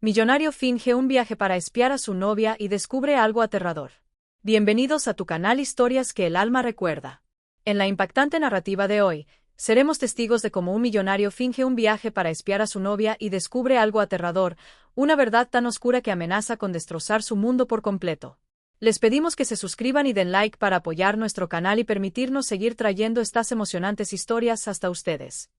Millonario finge un viaje para espiar a su novia y descubre algo aterrador. Bienvenidos a tu canal Historias que el alma recuerda. En la impactante narrativa de hoy, seremos testigos de cómo un millonario finge un viaje para espiar a su novia y descubre algo aterrador, una verdad tan oscura que amenaza con destrozar su mundo por completo. Les pedimos que se suscriban y den like para apoyar nuestro canal y permitirnos seguir trayendo estas emocionantes historias hasta ustedes.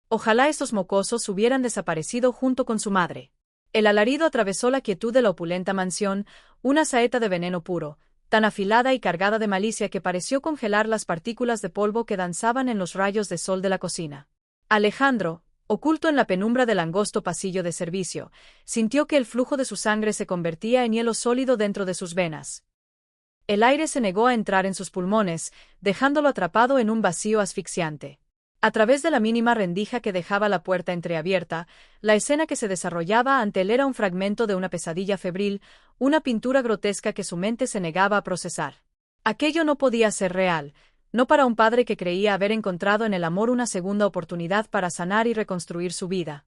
Ojalá estos mocosos hubieran desaparecido junto con su madre. El alarido atravesó la quietud de la opulenta mansión, una saeta de veneno puro, tan afilada y cargada de malicia que pareció congelar las partículas de polvo que danzaban en los rayos de sol de la cocina. Alejandro, oculto en la penumbra del angosto pasillo de servicio, sintió que el flujo de su sangre se convertía en hielo sólido dentro de sus venas. El aire se negó a entrar en sus pulmones, dejándolo atrapado en un vacío asfixiante. A través de la mínima rendija que dejaba la puerta entreabierta, la escena que se desarrollaba ante él era un fragmento de una pesadilla febril, una pintura grotesca que su mente se negaba a procesar. Aquello no podía ser real, no para un padre que creía haber encontrado en el amor una segunda oportunidad para sanar y reconstruir su vida.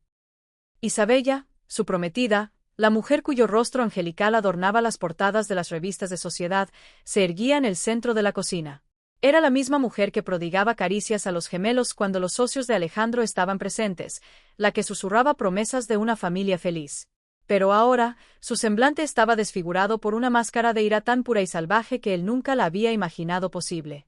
Isabella, su prometida, la mujer cuyo rostro angelical adornaba las portadas de las revistas de sociedad, se erguía en el centro de la cocina. Era la misma mujer que prodigaba caricias a los gemelos cuando los socios de Alejandro estaban presentes, la que susurraba promesas de una familia feliz. Pero ahora, su semblante estaba desfigurado por una máscara de ira tan pura y salvaje que él nunca la había imaginado posible.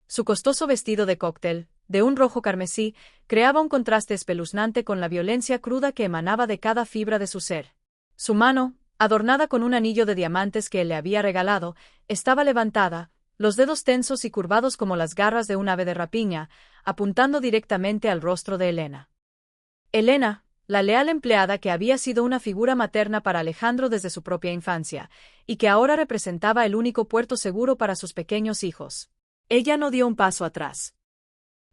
Su costoso vestido de cóctel, de un rojo carmesí, creaba un contraste espeluznante con la violencia cruda que emanaba de cada fibra de su ser. Su mano, adornada con un anillo de diamantes que él le había regalado, estaba levantada, los dedos tensos y curvados como las garras de un ave de rapiña, apuntando directamente al rostro de Elena. Elena, la leal empleada que había sido una figura materna para Alejandro desde su propia infancia, y que ahora representaba el único puerto seguro para sus pequeños hijos. Ella no dio un paso atrás.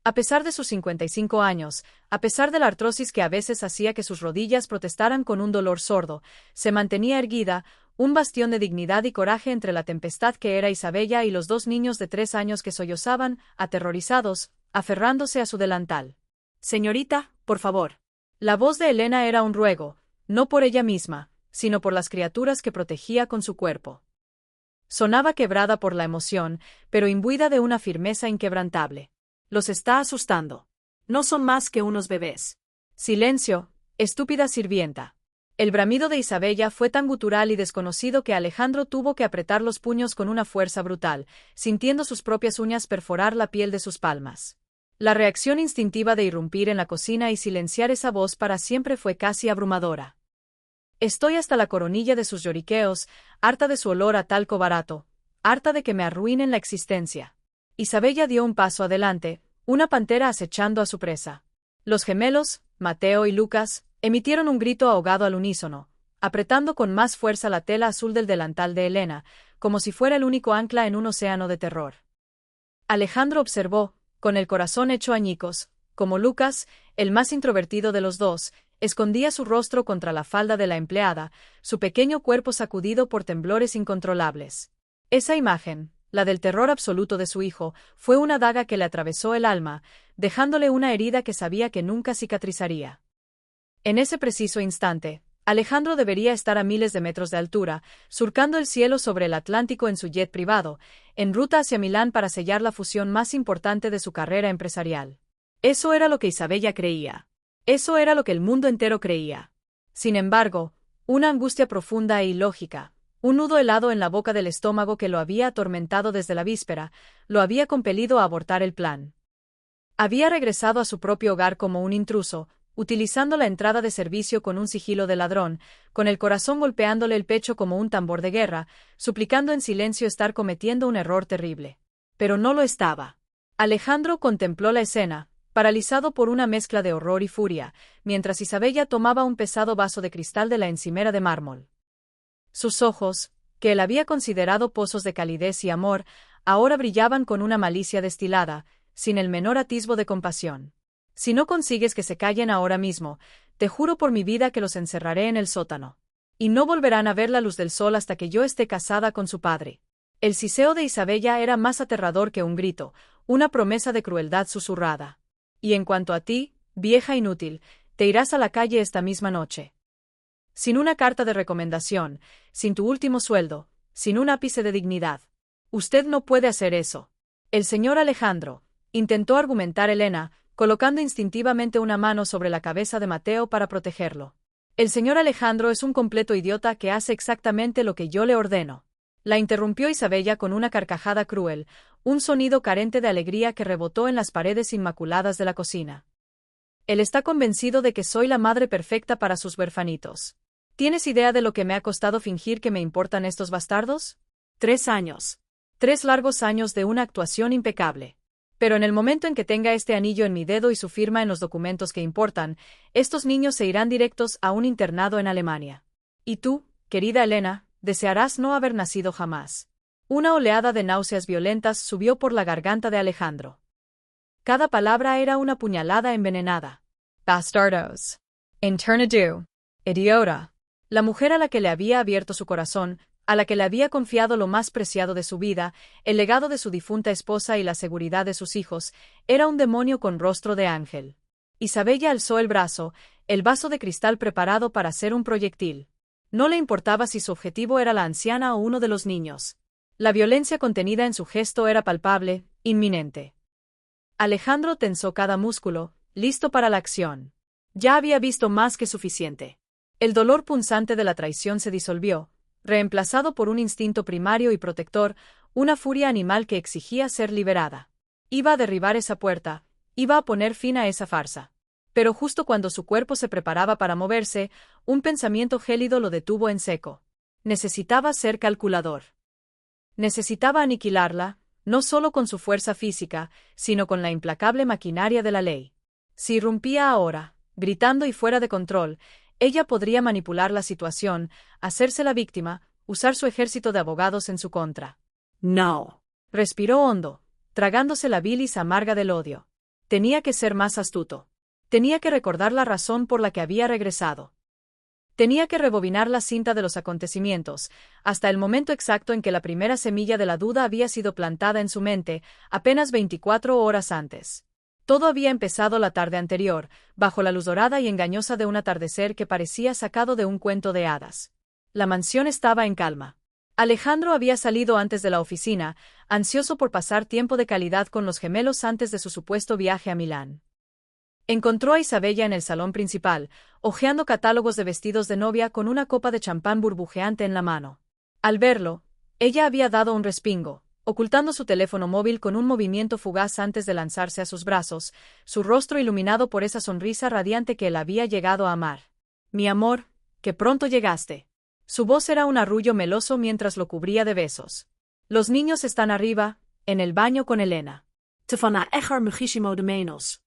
A pesar de sus 55 años, a pesar de la artrosis que a veces hacía que sus rodillas protestaran con un dolor sordo, se mantenía erguida, un bastión de dignidad y coraje entre la tempestad que era Isabella y los dos niños de 3 años que sollozaban, aterrorizados, aferrándose a su delantal. «Señorita, por favor». La voz de Elena era un ruego, no por ella misma, sino por las criaturas que protegía con su cuerpo. Sonaba quebrada por la emoción, pero imbuida de una firmeza inquebrantable. «Los está asustando. No son más que unos bebés». «Silencio, estúpida sirvienta». El bramido de Isabella fue tan gutural y desconocido que Alejandro tuvo que apretar los puños con una fuerza brutal, sintiendo sus propias uñas perforar la piel de sus palmas. La reacción instintiva de irrumpir en la cocina y silenciar esa voz para siempre fue casi abrumadora. «Estoy hasta la coronilla de sus lloriqueos, harta de su olor a talco barato, harta de que me arruinen la existencia». Isabella dio un paso adelante, una pantera acechando a su presa. Los gemelos, Mateo y Lucas, emitieron un grito ahogado al unísono, apretando con más fuerza la tela azul del delantal de Elena, como si fuera el único ancla en un océano de terror. Alejandro observó, con el corazón hecho añicos, como Lucas, el más introvertido de los dos, escondía su rostro contra la falda de la empleada, su pequeño cuerpo sacudido por temblores incontrolables. Esa imagen, la del terror absoluto de su hijo, fue una daga que le atravesó el alma, dejándole una herida que sabía que nunca cicatrizaría. En ese preciso instante, Alejandro debería estar a miles de metros de altura, surcando el cielo sobre el Atlántico en su jet privado, en ruta hacia Milán para sellar la fusión más importante de su carrera empresarial. Eso era lo que Isabella creía. Eso era lo que el mundo entero creía. Sin embargo, una angustia profunda e ilógica, un nudo helado en la boca del estómago que lo había atormentado desde la víspera, lo había compelido a abortar el plan. Había regresado a su propio hogar como un intruso, utilizando la entrada de servicio con un sigilo de ladrón, con el corazón golpeándole el pecho como un tambor de guerra, suplicando en silencio estar cometiendo un error terrible. Pero no lo estaba. Alejandro contempló la escena, paralizado por una mezcla de horror y furia, mientras Isabella tomaba un pesado vaso de cristal de la encimera de mármol. Sus ojos, que él había considerado pozos de calidez y amor, ahora brillaban con una malicia destilada, sin el menor atisbo de compasión. «Si no consigues que se callen ahora mismo, te juro por mi vida que los encerraré en el sótano. Y no volverán a ver la luz del sol hasta que yo esté casada con su padre». El siseo de Isabella era más aterrador que un grito, una promesa de crueldad susurrada. «Y en cuanto a ti, vieja inútil, te irás a la calle esta misma noche». sin una carta de recomendación, sin tu último sueldo, sin un ápice de dignidad. Usted no puede hacer eso. El señor Alejandro, intentó argumentar Elena, colocando instintivamente una mano sobre la cabeza de Mateo para protegerlo. El señor Alejandro es un completo idiota que hace exactamente lo que yo le ordeno. La interrumpió Isabella con una carcajada cruel, un sonido carente de alegría que rebotó en las paredes inmaculadas de la cocina. Él está convencido de que soy la madre perfecta para sus huerfanitos. ¿Tienes idea de lo que me ha costado fingir que me importan estos bastardos? 3 años. 3 largos años de una actuación impecable. Pero en el momento en que tenga este anillo en mi dedo y su firma en los documentos que importan, estos niños se irán directos a un internado en Alemania. Y tú, querida Elena, desearás no haber nacido jamás. Una oleada de náuseas violentas subió por la garganta de Alejandro. Cada palabra era una puñalada envenenada. Bastardos. Internado. Idiota. La mujer a la que le había abierto su corazón, a la que le había confiado lo más preciado de su vida, el legado de su difunta esposa y la seguridad de sus hijos, era un demonio con rostro de ángel. Isabella alzó el brazo, el vaso de cristal preparado para ser un proyectil. No le importaba si su objetivo era la anciana o uno de los niños. La violencia contenida en su gesto era palpable, inminente. Alejandro tensó cada músculo, listo para la acción. Ya había visto más que suficiente. El dolor punzante de la traición se disolvió, reemplazado por un instinto primario y protector, una furia animal que exigía ser liberada. Iba a derribar esa puerta, iba a poner fin a esa farsa. Pero justo cuando su cuerpo se preparaba para moverse, un pensamiento gélido lo detuvo en seco. Necesitaba ser calculador. Necesitaba aniquilarla, no solo con su fuerza física, sino con la implacable maquinaria de la ley. Si irrumpía ahora, gritando y fuera de control, ella podría manipular la situación, hacerse la víctima, usar su ejército de abogados en su contra. No. Respiró hondo, tragándose la bilis amarga del odio. Tenía que ser más astuto. Tenía que recordar la razón por la que había regresado. Tenía que rebobinar la cinta de los acontecimientos, hasta el momento exacto en que la primera semilla de la duda había sido plantada en su mente, apenas 24 horas antes. Todo había empezado la tarde anterior, bajo la luz dorada y engañosa de un atardecer que parecía sacado de un cuento de hadas. La mansión estaba en calma. Alejandro había salido antes de la oficina, ansioso por pasar tiempo de calidad con los gemelos antes de su supuesto viaje a Milán. Encontró a Isabella en el salón principal, hojeando catálogos de vestidos de novia con una copa de champán burbujeante en la mano. Al verlo, ella había dado un respingo, ocultando su teléfono móvil con un movimiento fugaz antes de lanzarse a sus brazos, su rostro iluminado por esa sonrisa radiante que él había llegado a amar. Mi amor, que pronto llegaste. Su voz era un arrullo meloso mientras lo cubría de besos. Los niños están arriba, en el baño con Elena. Te van a echar muchísimo de menos.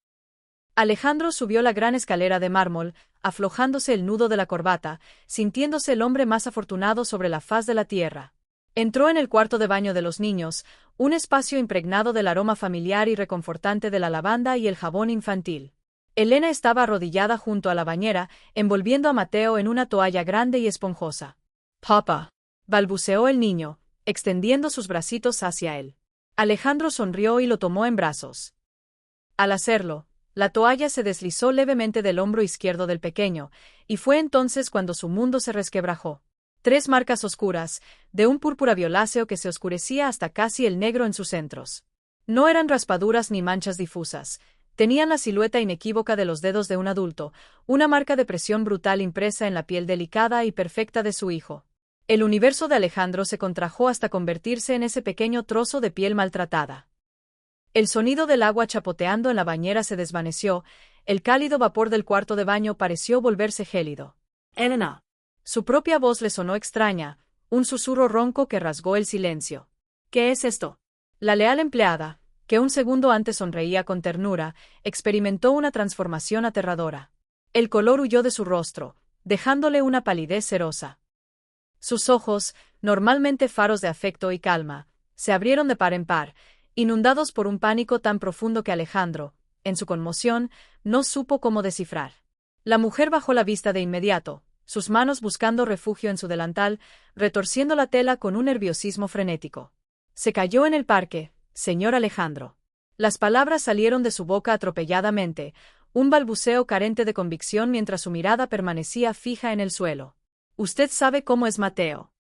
Alejandro subió la gran escalera de mármol, aflojándose el nudo de la corbata, sintiéndose el hombre más afortunado sobre la faz de la tierra. Entró en el cuarto de baño de los niños, un espacio impregnado del aroma familiar y reconfortante de la lavanda y el jabón infantil. Elena estaba arrodillada junto a la bañera, envolviendo a Mateo en una toalla grande y esponjosa. «Papá», balbuceó el niño, extendiendo sus bracitos hacia él. Alejandro sonrió y lo tomó en brazos. Al hacerlo, la toalla se deslizó levemente del hombro izquierdo del pequeño, y fue entonces cuando su mundo se resquebrajó. 3 marcas oscuras, de un púrpura violáceo que se oscurecía hasta casi el negro en sus centros. No eran raspaduras ni manchas difusas, tenían la silueta inequívoca de los dedos de un adulto, una marca de presión brutal impresa en la piel delicada y perfecta de su hijo. El universo de Alejandro se contrajo hasta convertirse en ese pequeño trozo de piel maltratada. El sonido del agua chapoteando en la bañera se desvaneció, el cálido vapor del cuarto de baño pareció volverse gélido. «Elena». Su propia voz le sonó extraña, un susurro ronco que rasgó el silencio. «¿Qué es esto?» La leal empleada, que un segundo antes sonreía con ternura, experimentó una transformación aterradora. El color huyó de su rostro, dejándole una palidez cerosa. Sus ojos, normalmente faros de afecto y calma, se abrieron de par en par, inundados por un pánico tan profundo que Alejandro, en su conmoción, no supo cómo descifrar. La mujer bajó la vista de inmediato, sus manos buscando refugio en su delantal, retorciendo la tela con un nerviosismo frenético. «Se cayó en el parque, señor Alejandro». Las palabras salieron de su boca atropelladamente, un balbuceo carente de convicción mientras su mirada permanecía fija en el suelo. Usted sabe cómo es Mateo.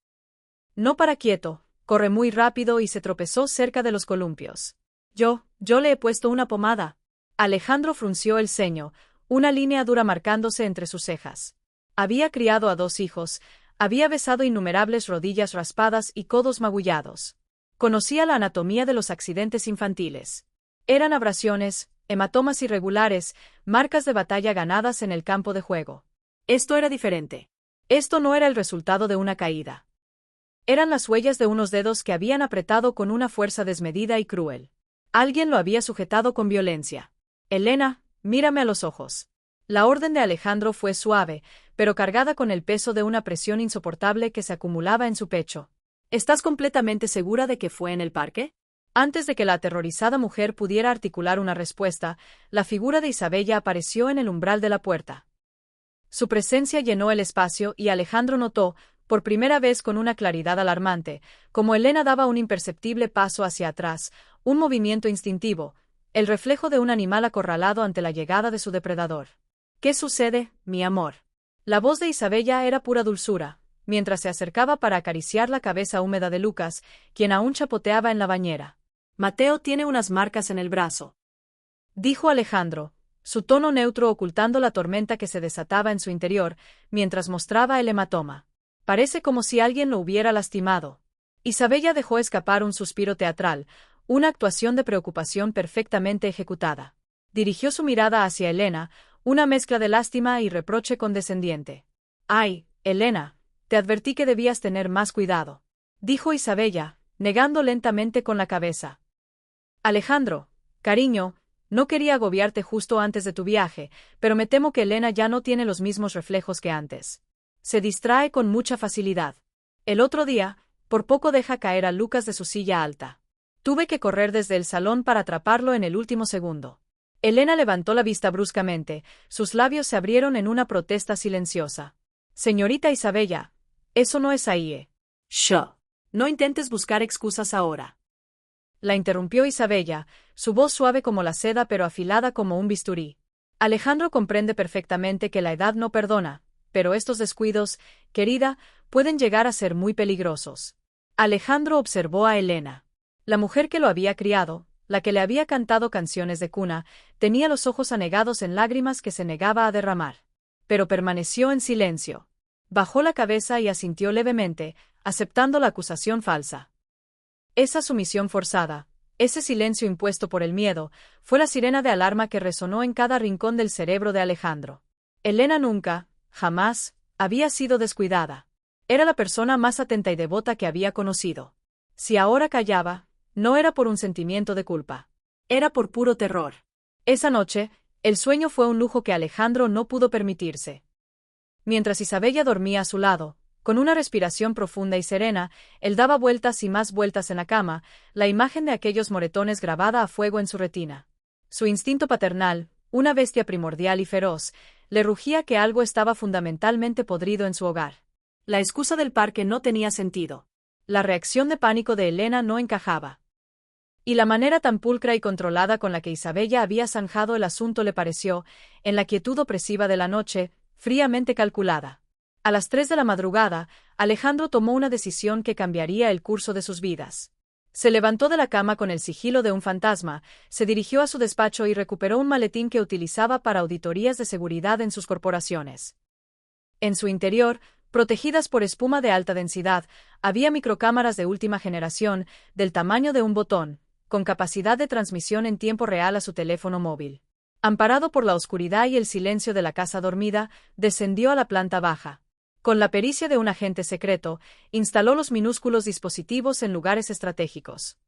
No para quieto, corre muy rápido y se tropezó cerca de los columpios. Yo le he puesto una pomada. Alejandro frunció el ceño, una línea dura marcándose entre sus cejas. Había criado a 2 hijos, había besado innumerables rodillas raspadas y codos magullados. Conocía la anatomía de los accidentes infantiles. Eran abrasiones, hematomas irregulares, marcas de batalla ganadas en el campo de juego. Esto era diferente. Esto no era el resultado de una caída. Eran las huellas de unos dedos que habían apretado con una fuerza desmedida y cruel. Alguien lo había sujetado con violencia. Elena, mírame a los ojos. La orden de Alejandro fue suave, pero cargada con el peso de una presión insoportable que se acumulaba en su pecho. ¿Estás completamente segura de que fue en el parque? Antes de que la aterrorizada mujer pudiera articular una respuesta, la figura de Isabella apareció en el umbral de la puerta. Su presencia llenó el espacio y Alejandro notó, por primera vez con una claridad alarmante, como Elena daba un imperceptible paso hacia atrás, un movimiento instintivo, el reflejo de un animal acorralado ante la llegada de su depredador. ¿Qué sucede, mi amor? La voz de Isabella era pura dulzura, mientras se acercaba para acariciar la cabeza húmeda de Lucas, quien aún chapoteaba en la bañera. Mateo tiene unas marcas en el brazo, dijo Alejandro, su tono neutro ocultando la tormenta que se desataba en su interior, mientras mostraba el hematoma. Parece como si alguien lo hubiera lastimado. Isabella dejó escapar un suspiro teatral, una actuación de preocupación perfectamente ejecutada. Dirigió su mirada hacia Elena, una mezcla de lástima y reproche condescendiente. «Ay, Elena, te advertí que debías tener más cuidado», dijo Isabella, negando lentamente con la cabeza. «Alejandro, cariño, no quería agobiarte justo antes de tu viaje, pero me temo que Elena ya no tiene los mismos reflejos que antes. Se distrae con mucha facilidad. El otro día, por poco deja caer a Lucas de su silla alta. Tuve que correr desde el salón para atraparlo en el último segundo». Elena levantó la vista bruscamente, sus labios se abrieron en una protesta silenciosa. «Señorita Isabella, eso no es ahí. Shh. No intentes buscar excusas ahora». La interrumpió Isabella, su voz suave como la seda pero afilada como un bisturí. «Alejandro comprende perfectamente que la edad no perdona, pero estos descuidos, querida, pueden llegar a ser muy peligrosos». Alejandro observó a Elena. La mujer que lo había criado, la que le había cantado canciones de cuna, tenía los ojos anegados en lágrimas que se negaba a derramar. Pero permaneció en silencio. Bajó la cabeza y asintió levemente, aceptando la acusación falsa. Esa sumisión forzada, ese silencio impuesto por el miedo, fue la sirena de alarma que resonó en cada rincón del cerebro de Alejandro. Elena nunca, jamás, había sido descuidada. Era la persona más atenta y devota que había conocido. Si ahora callaba, no era por un sentimiento de culpa. Era por puro terror. Esa noche, el sueño fue un lujo que Alejandro no pudo permitirse. Mientras Isabella dormía a su lado, con una respiración profunda y serena, él daba vueltas y más vueltas en la cama, la imagen de aquellos moretones grabada a fuego en su retina. Su instinto paternal, una bestia primordial y feroz, le rugía que algo estaba fundamentalmente podrido en su hogar. La excusa del parque no tenía sentido. La reacción de pánico de Elena no encajaba. Y la manera tan pulcra y controlada con la que Isabella había zanjado el asunto le pareció, en la quietud opresiva de la noche, fríamente calculada. A las 3 de la madrugada, Alejandro tomó una decisión que cambiaría el curso de sus vidas. Se levantó de la cama con el sigilo de un fantasma, se dirigió a su despacho y recuperó un maletín que utilizaba para auditorías de seguridad en sus corporaciones. En su interior, protegidas por espuma de alta densidad, había microcámaras de última generación, del tamaño de un botón, con capacidad de transmisión en tiempo real a su teléfono móvil. Amparado por la oscuridad y el silencio de la casa dormida, descendió a la planta baja. Con la pericia de un agente secreto, instaló los minúsculos dispositivos en lugares estratégicos.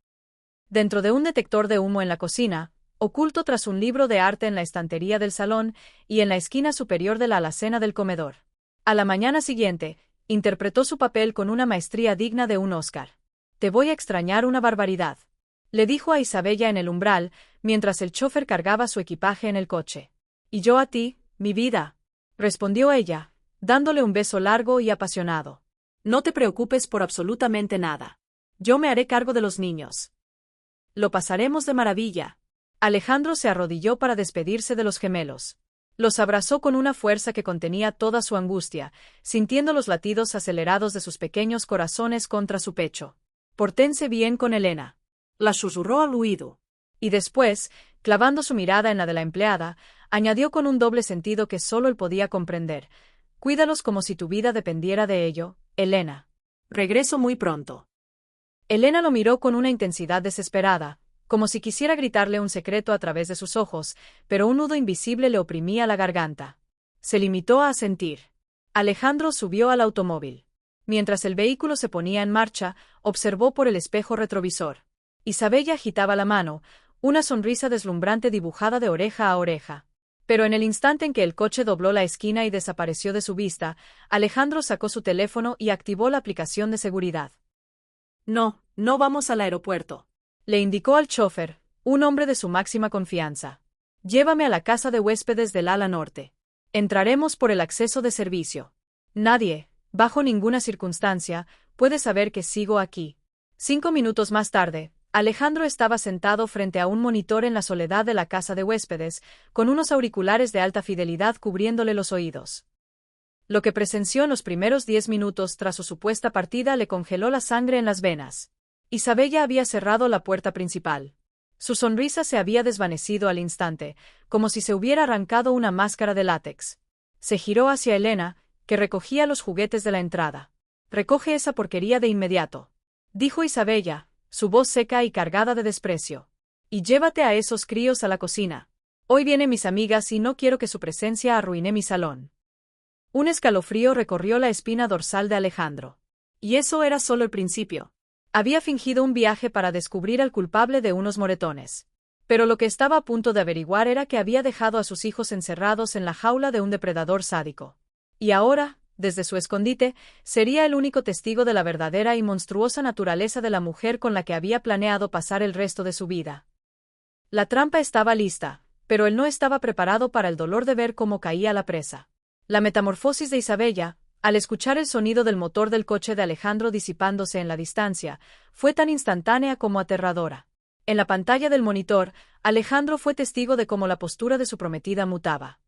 Dentro de un detector de humo en la cocina, oculto tras un libro de arte en la estantería del salón y en la esquina superior de la alacena del comedor. A la mañana siguiente, interpretó su papel con una maestría digna de un Oscar. «Te voy a extrañar una barbaridad», le dijo a Isabella en el umbral, mientras el chofer cargaba su equipaje en el coche. «Y yo a ti, mi vida», respondió ella, dándole un beso largo y apasionado. «No te preocupes por absolutamente nada. Yo me haré cargo de los niños. Lo pasaremos de maravilla». Alejandro se arrodilló para despedirse de los gemelos. Los abrazó con una fuerza que contenía toda su angustia, sintiendo los latidos acelerados de sus pequeños corazones contra su pecho. «Pórtense bien con Elena», la susurró al oído. Y después, clavando su mirada en la de la empleada, añadió con un doble sentido que solo él podía comprender: «Cuídalos como si tu vida dependiera de ello, Elena. Regreso muy pronto». Elena lo miró con una intensidad desesperada, como si quisiera gritarle un secreto a través de sus ojos, pero un nudo invisible le oprimía la garganta. Se limitó a asentir. Alejandro subió al automóvil. Mientras el vehículo se ponía en marcha, observó por el espejo retrovisor. Isabella agitaba la mano, una sonrisa deslumbrante dibujada de oreja a oreja. Pero en el instante en que el coche dobló la esquina y desapareció de su vista, Alejandro sacó su teléfono y activó la aplicación de seguridad. «No, no vamos al aeropuerto», le indicó al chofer, un hombre de su máxima confianza. «Llévame a la casa de huéspedes del ala norte. Entraremos por el acceso de servicio. Nadie, bajo ninguna circunstancia, puede saber que sigo aquí». 5 minutos más tarde, Alejandro estaba sentado frente a un monitor en la soledad de la casa de huéspedes, con unos auriculares de alta fidelidad cubriéndole los oídos. Lo que presenció en los primeros 10 minutos tras su supuesta partida le congeló la sangre en las venas. Isabella había cerrado la puerta principal. Su sonrisa se había desvanecido al instante, como si se hubiera arrancado una máscara de látex. Se giró hacia Elena, que recogía los juguetes de la entrada. «Recoge esa porquería de inmediato», dijo Isabella, su voz seca y cargada de desprecio. «Y llévate a esos críos a la cocina. Hoy vienen mis amigas y no quiero que su presencia arruine mi salón». Un escalofrío recorrió la espina dorsal de Alejandro. Y eso era solo el principio. Había fingido un viaje para descubrir al culpable de unos moretones. Pero lo que estaba a punto de averiguar era que había dejado a sus hijos encerrados en la jaula de un depredador sádico. Y ahora, desde su escondite, sería el único testigo de la verdadera y monstruosa naturaleza de la mujer con la que había planeado pasar el resto de su vida. La trampa estaba lista, pero él no estaba preparado para el dolor de ver cómo caía la presa. La metamorfosis de Isabella, al escuchar el sonido del motor del coche de Alejandro disipándose en la distancia, fue tan instantánea como aterradora. En la pantalla del monitor, Alejandro fue testigo de cómo la postura de su prometida mutaba.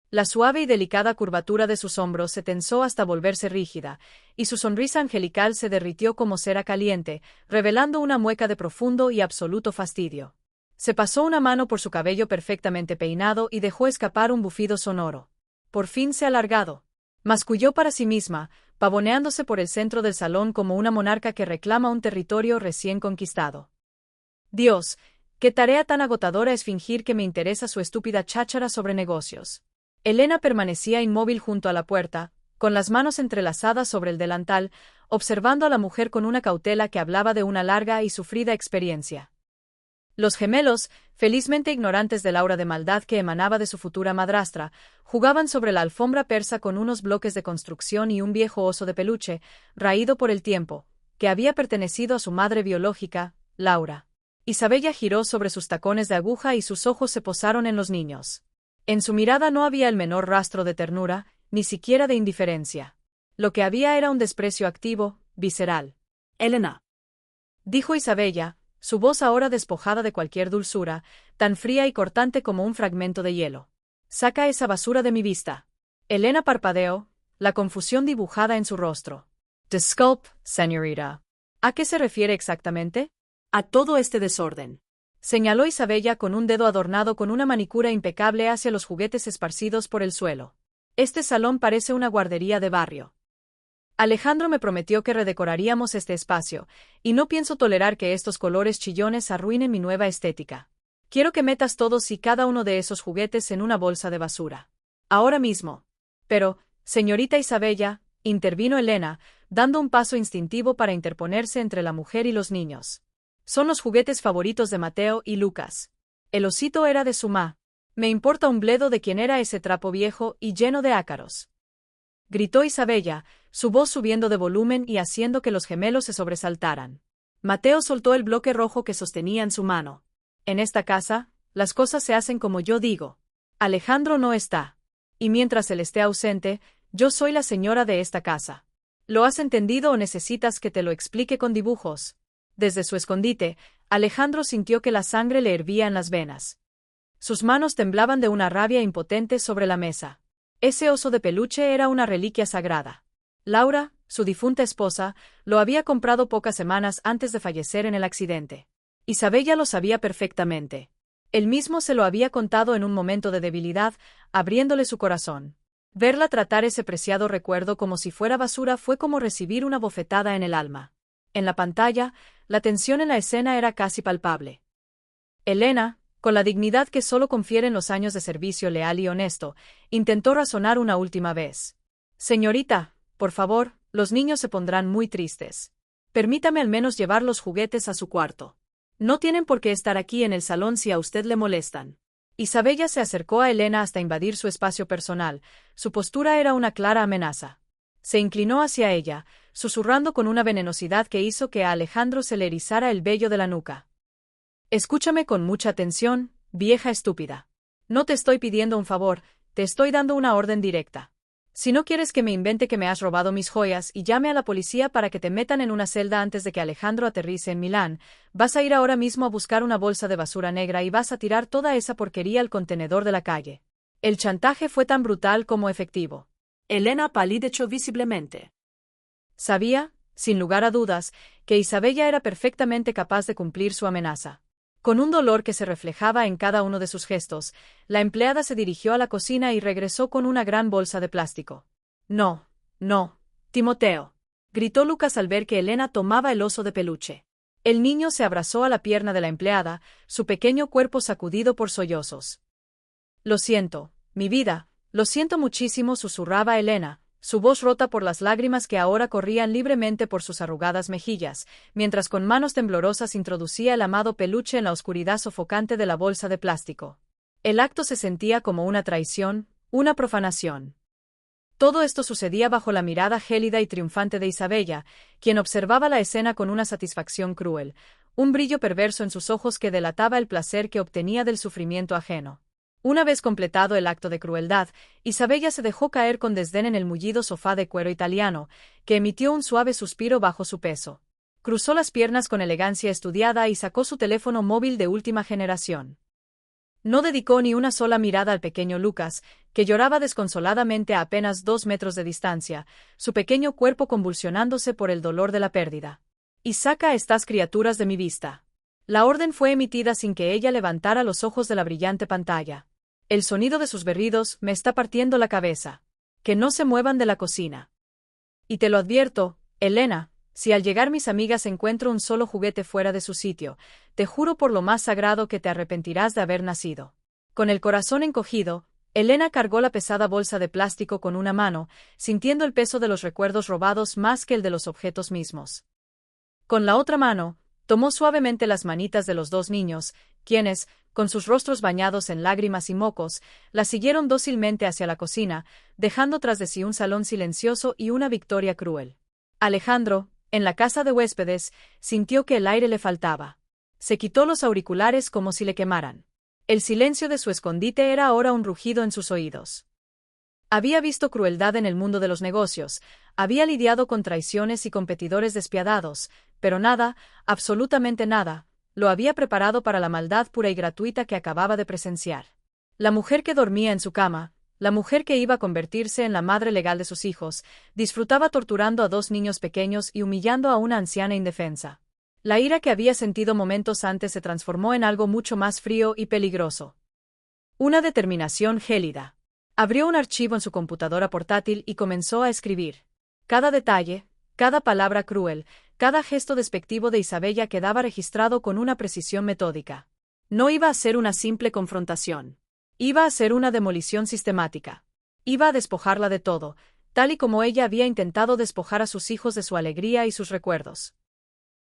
La suave y delicada curvatura de sus hombros se tensó hasta volverse rígida, y su sonrisa angelical se derritió como cera caliente, revelando una mueca de profundo y absoluto fastidio. Se pasó una mano por su cabello perfectamente peinado y dejó escapar un bufido sonoro. «Por fin se ha largado», masculló para sí misma, pavoneándose por el centro del salón como una monarca que reclama un territorio recién conquistado. «Dios, qué tarea tan agotadora es fingir que me interesa su estúpida cháchara sobre negocios». Elena permanecía inmóvil junto a la puerta, con las manos entrelazadas sobre el delantal, observando a la mujer con una cautela que hablaba de una larga y sufrida experiencia. Los gemelos, felizmente ignorantes del aura de maldad que emanaba de su futura madrastra, jugaban sobre la alfombra persa con unos bloques de construcción y un viejo oso de peluche, raído por el tiempo, que había pertenecido a su madre biológica, Laura. Isabella giró sobre sus tacones de aguja y sus ojos se posaron en los niños. En su mirada no había el menor rastro de ternura, ni siquiera de indiferencia. Lo que había era un desprecio activo, visceral. «Elena», dijo Isabella, su voz ahora despojada de cualquier dulzura, tan fría y cortante como un fragmento de hielo. «Saca esa basura de mi vista». Elena parpadeó, la confusión dibujada en su rostro. «Disculpe, señorita. ¿A qué se refiere exactamente?» «A todo este desorden», señaló Isabella con un dedo adornado con una manicura impecable hacia los juguetes esparcidos por el suelo. «Este salón parece una guardería de barrio. Alejandro me prometió que redecoraríamos este espacio, y no pienso tolerar que estos colores chillones arruinen mi nueva estética. Quiero que metas todos y cada uno de esos juguetes en una bolsa de basura. Ahora mismo». «Pero, señorita Isabella», intervino Elena, dando un paso instintivo para interponerse entre la mujer y los niños. «Son los juguetes favoritos de Mateo y Lucas. El osito era de su ma. Me importa un bledo de quién era ese trapo viejo y lleno de ácaros», gritó Isabella, su voz subiendo de volumen y haciendo que los gemelos se sobresaltaran. Mateo soltó el bloque rojo que sostenía en su mano. «En esta casa, las cosas se hacen como yo digo. Alejandro no está. Y mientras él esté ausente, yo soy la señora de esta casa. ¿Lo has entendido o necesitas que te lo explique con dibujos?» Desde su escondite, Alejandro sintió que la sangre le hervía en las venas. Sus manos temblaban de una rabia impotente sobre la mesa. Ese oso de peluche era una reliquia sagrada. Laura, su difunta esposa, lo había comprado pocas semanas antes de fallecer en el accidente. Isabella lo sabía perfectamente. Él mismo se lo había contado en un momento de debilidad, abriéndole su corazón. Verla tratar ese preciado recuerdo como si fuera basura fue como recibir una bofetada en el alma. En la pantalla, la tensión en la escena era casi palpable. Elena, con la dignidad que solo confieren los años de servicio leal y honesto, intentó razonar una última vez. Señorita, por favor, los niños se pondrán muy tristes. Permítame al menos llevar los juguetes a su cuarto. No tienen por qué estar aquí en el salón si a usted le molestan. Isabella se acercó a Elena hasta invadir su espacio personal. Su postura era una clara amenaza. Se inclinó hacia ella, susurrando con una venenosidad que hizo que a Alejandro se le erizara el vello de la nuca. Escúchame con mucha atención, vieja estúpida. No te estoy pidiendo un favor, te estoy dando una orden directa. Si no quieres que me invente que me has robado mis joyas y llame a la policía para que te metan en una celda antes de que Alejandro aterrice en Milán, vas a ir ahora mismo a buscar una bolsa de basura negra y vas a tirar toda esa porquería al contenedor de la calle. El chantaje fue tan brutal como efectivo. Elena palideció visiblemente. Sabía, sin lugar a dudas, que Isabella era perfectamente capaz de cumplir su amenaza. Con un dolor que se reflejaba en cada uno de sus gestos, la empleada se dirigió a la cocina y regresó con una gran bolsa de plástico. No, no, Timoteo, gritó Lucas al ver que Elena tomaba el oso de peluche. El niño se abrazó a la pierna de la empleada, su pequeño cuerpo sacudido por sollozos. Lo siento, mi vida, lo siento muchísimo, susurraba Elena, su voz rota por las lágrimas que ahora corrían libremente por sus arrugadas mejillas, mientras con manos temblorosas introducía el amado peluche en la oscuridad sofocante de la bolsa de plástico. El acto se sentía como una traición, una profanación. Todo esto sucedía bajo la mirada gélida y triunfante de Isabella, quien observaba la escena con una satisfacción cruel, un brillo perverso en sus ojos que delataba el placer que obtenía del sufrimiento ajeno. Una vez completado el acto de crueldad, Isabella se dejó caer con desdén en el mullido sofá de cuero italiano, que emitió un suave suspiro bajo su peso. Cruzó las piernas con elegancia estudiada y sacó su teléfono móvil de última generación. No dedicó ni una sola mirada al pequeño Lucas, que lloraba desconsoladamente a apenas 2 metros de distancia, su pequeño cuerpo convulsionándose por el dolor de la pérdida. «Y saca a estas criaturas de mi vista». La orden fue emitida sin que ella levantara los ojos de la brillante pantalla. El sonido de sus berridos me está partiendo la cabeza. Que no se muevan de la cocina. Y te lo advierto, Elena, si al llegar mis amigas encuentro un solo juguete fuera de su sitio, te juro por lo más sagrado que te arrepentirás de haber nacido. Con el corazón encogido, Elena cargó la pesada bolsa de plástico con una mano, sintiendo el peso de los recuerdos robados más que el de los objetos mismos. Con la otra mano, tomó suavemente las manitas de los dos niños, quienes, con sus rostros bañados en lágrimas y mocos, la siguieron dócilmente hacia la cocina, dejando tras de sí un salón silencioso y una victoria cruel. Alejandro, en la casa de huéspedes, sintió que el aire le faltaba. Se quitó los auriculares como si le quemaran. El silencio de su escondite era ahora un rugido en sus oídos. Había visto crueldad en el mundo de los negocios, había lidiado con traiciones y competidores despiadados, pero nada, absolutamente nada, lo había preparado para la maldad pura y gratuita que acababa de presenciar. La mujer que dormía en su cama, la mujer que iba a convertirse en la madre legal de sus hijos, disfrutaba torturando a 2 niños pequeños y humillando a una anciana indefensa. La ira que había sentido momentos antes se transformó en algo mucho más frío y peligroso. Una determinación gélida. Abrió un archivo en su computadora portátil y comenzó a escribir. Cada detalle, cada palabra cruel, cada gesto despectivo de Isabella quedaba registrado con una precisión metódica. No iba a ser una simple confrontación. Iba a ser una demolición sistemática. Iba a despojarla de todo, tal y como ella había intentado despojar a sus hijos de su alegría y sus recuerdos.